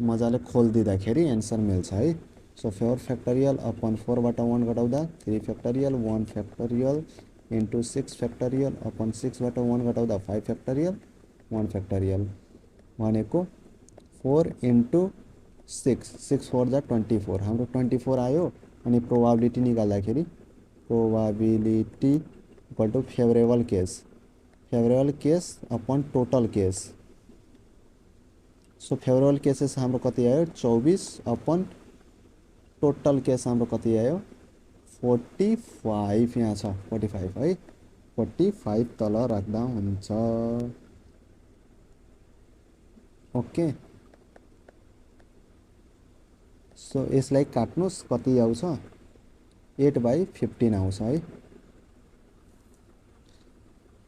मजाले खोलिदिँदाखेरि एन्सर मिल्छ है। सो 4 फ्याक्टोरियल अपन 4 बाट 1 घटाउँदा 3 factorial 1 factorial into 6 factorial upon 6 बाट 1 घटाउँदा 5 फ्याक्टोरियल 1 फ्याक्टोरियल भनेको 4 इन्टु 6 4 जा 24 हाम्रो 24 आयो। अनि प्रोबेबिलिटी निकाल्दाखेरि probability equal to favourable case upon total case. So favourable cases हाम्रो कति आयो, 24 अपन टोटल केस हाम्रो कति आयो, 45 यहाँ छ 45 है। 45 तल राख्दा हुन्छ। ओके, सो यसलाई काट्नुस् कति आउँछ, 8/15 आउँछ है।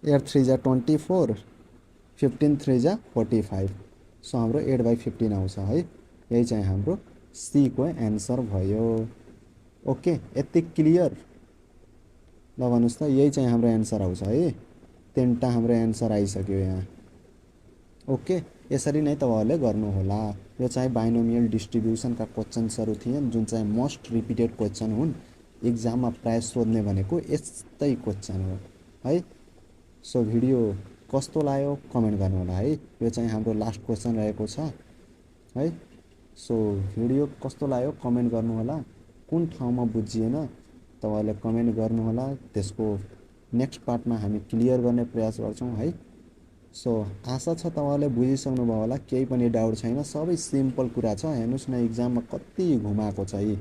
8 3 जा 24, 15 3 जा 45। सो हाम्रो 8/15 आउँछ है। यही चाहिँ हाम्रो सी को एन्सर भयो। ओके, यति क्लियर ल भन्नुस् त। यही चाहिँ हाम्रो एन्सर आउँछ है। 3टा हाम्रो एन्सर आइसक्यो यहाँ। ओके, यसरी नै तपाईहरुले गर्नुहोला। यो चाहिँ बाइनोमियल डिस्ट्रिब्युसनका क्वेशन्सहरु थिए जुन चाहिँ मोस्ट रिपिटेड क्वेशन हुन्। एक्जाममा प्राय सोध्ने भनेको यस्तै क्वेशन हो है। सो भिडियो कस्तो लाग्यो कमेन्ट गर्नुहोला है। यो चाहिँ हाम्रो लास्ट क्वेशन रहेको छ है। सो भिडियो कस्तो लाग्यो कमेन्ट गर्नुहोला। कुन ठाउँमा बुझिएन तपाईहरुले कमेन्ट गर्नुहोला। त्यसको नेक्स्ट पार्टमा हामी क्लियर गर्ने प्रयास गर्छौं है। सो आशा छ तपाईहरुले बुझिसक्नु भयो होला। केही पनि डाउट छैन, सबै सिम्पल कुरा छ। हेर्नुस् न एक्जाममा कति घुमाएको छ है।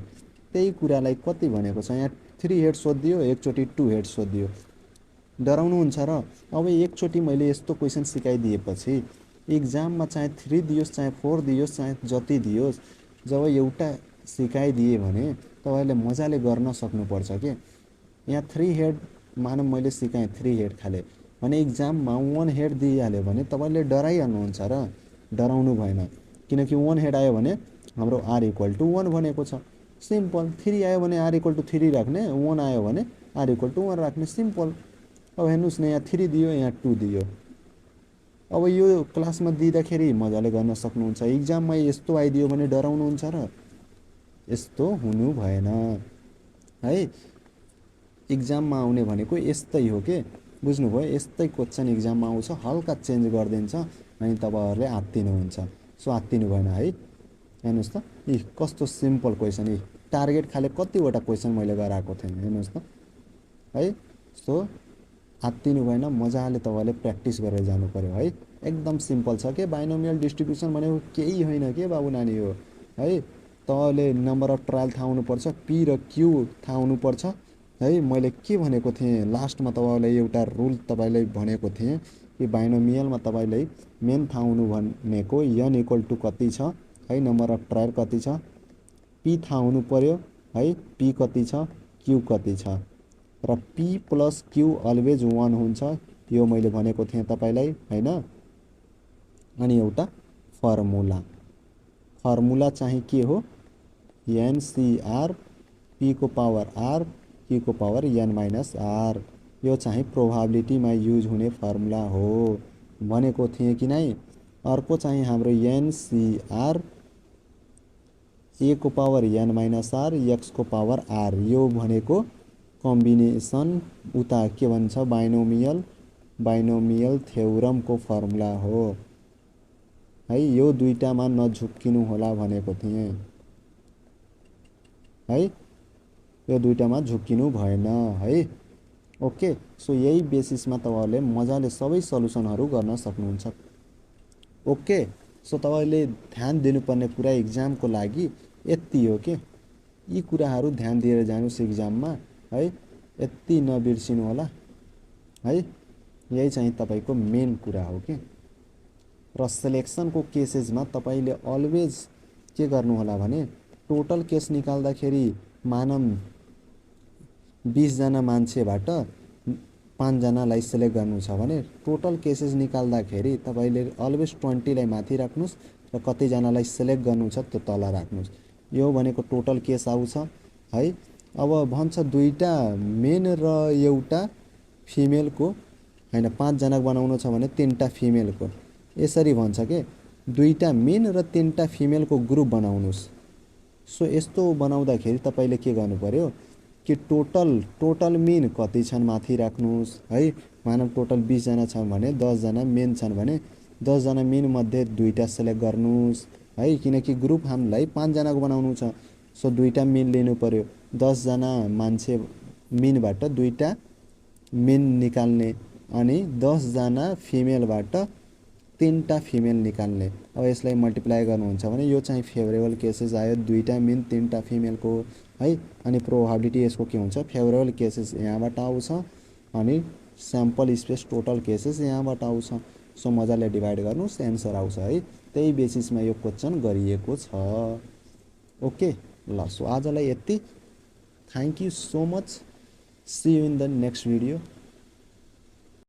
त्यही कुरालाई कति भनेको छ यहाँ 3 हेड सोधियो, एकचोटी 2 हेड सोधियो। डराउनुहुन्छ र अब एकचोटि मैले यस्तो क्वेसन सिकाइदिएपछि इक्जाममा चाहे 3 दियोस् चाहे 4 दियोस् चाहे जति दियोस्, जब एउटा सिकाइदिए भने तपाईँले मजाले गर्न सक्नुपर्छ के। यहाँ 3 हेड मानौँ मैले सिकाएँ 3 हेड खाले भने इक्जाममा 1 हेड दिइहाल्यो भने तपाईँले डराइहाल्नुहुन्छ र डराउनु भएन, किनकि 1 हेड आयो भने हाम्रो r = 1 भनेको छ। सिम्पल। 3 आयो भने r = 3 राख्ने, 1 आयो भने r = 1 राख्ने, सिम्पल। अब हेर्नुहोस् न, यहाँ 3 दियो, यहाँ 2 दियो। अब यो क्लासमा दिँदाखेरि मजाले गर्न सक्नुहुन्छ, इक्जाममा यस्तो आइदियो भने डराउनुहुन्छ र यस्तो हुनु भएन है। इक्जाममा आउने भनेको यस्तै हो के, बुझ्नुभयो? यस्तै क्वेसन इक्जाममा आउँछ, हल्का चेन्ज गरिदिन्छ अनि तपाईँहरूले आत्तिनुहुन्छ। सो आत्तिनु भएन है। हेर्नुहोस् त, कस्तो सिम्पल क्वेसन, टार्गेट खाले कतिवटा क्वेसन मैले गराएको थिएँ, हेर्नुहोस् त है। सो आत्तिनु भएन, मजाले तपाईँले प्र्याक्टिस गरेर जानु पर्यो है। एकदम सिम्पल छ के, बाइनोमियल डिस्ट्रिब्युसन भनेको केही होइन के बाबु नानी हो है। तपाईँले नम्बर अफ ट्रायल थाहा हुनुपर्छ, पी र क्यू थाहा हुनुपर्छ है। मैले के भनेको थिएँ लास्टमा तपाईँलाई एउटा रुल तपाईँलाई भनेको थिएँ कि बाइनोमियलमा तपाईँलाई मेन थाहा हुनु भनेको n = कति छ है, नम्बर अफ ट्रायल कति छ, पी थाहा हुनु पर्यो है, पी कति छ, क्यू कति छ, र p + q अलवेज 1 हुन्छ, यो मैले भनेको थिएँ तपाईँलाई हैन। अनि एउटा फर्मुला चाहिँ के हो, NCR p को पावर r q को पावर n - r, यो चाहिँ प्रोभाबिलिटीमा युज हुने फर्मुला हो भनेको थिएँ कि नै। अर्को चाहिँ हाम्रो NCR a को पावर n - r x को पावर r, यो भनेको कम्बिनेसन उता के भन्छ बाइनोमियल थ्योरमको फर्मुला हो है। यो दुईटामा नझुक्किनु होला भनेको थिएँ है, यो दुईटामा झुक्किनु भएन है। ओके। सो यही बेसिसमा तपाईँहरूले मजाले सबै सल्युसनहरू गर्न सक्नुहुन्छ। ओके। सो तपाईँले ध्यान दिनुपर्ने कुरा इक्जामको लागि यति हो के, यी कुराहरू ध्यान दिएर जानुहोस् इक्जाममा है, यति नबिर्सिनु होला है। यही चाहिँ तपाईँको मेन कुरा हो के। र सिलेक्सनको केसेसमा तपाईँले अलवेज के गर्नु होला भने टोटल केस निकाल्दाखेरि मानम 20 जना मान्छेबाट 5 जनालाई सिलेक्ट गर्नु छ भने टोटल केसेस निकाल्दाखेरि तपाईँले अलवेज 20 लाई माथि राख्नुस् र कति जनालाई सिलेक्ट गर्नु छ त्यो तल राख्नुस्। यो भनेको टोटल केस आउँछ है। अब भन्छ दुईटा मेन र एउटा फिमेलको हैन, 5 जना बनाउनु छ भने 3टा फिमेलको, यसरी भन्छ के, दुईटा मेन र 3टा फिमेलको ग्रुप बनाउनुस्। सो यस्तो बनाउँदाखेरि तपाईँले के गर्नु पर्यो कि टोटल मेन कति छन् माथि राख्नुस् है। मानव टोटल 20 जना छन् भने 10 जना मेन छन् भने 10 जना मेन मध्ये 2टा सिलेक्ट गर्नुस् है, किनकि ग्रुप हामीलाई 5 जनाको बनाउनु छ। सो 2टा मेन लिनु पर्यो, 10 जना मान्छे मेनबाट 2टा मेन निकाल्ने अनि 10 जना फिमेलबाट 3टा फिमेल निकाल्ने। अब यसलाई मल्टिप्लाई गर्नुहुन्छ भने यो चाहिँ फेभरेबल केसेस आयो, 2टा मेन 3टा फिमेलको है। अनि प्रोभाबिलिटी यसको के हुन्छ, फेभरेबल केसेस यहाँबाट आउँछ अनि स्याम्पल स्पेस टोटल केसेस यहाँबाट आउँछ। सो मजाले डिभाइड गर्नुस्, एन्सर आउँछ है। त्यही बेसिसमा यो क्वेसन गरिएको छ। ओके ल, सो आजलाई यति। Thank you so much, see you in the next video.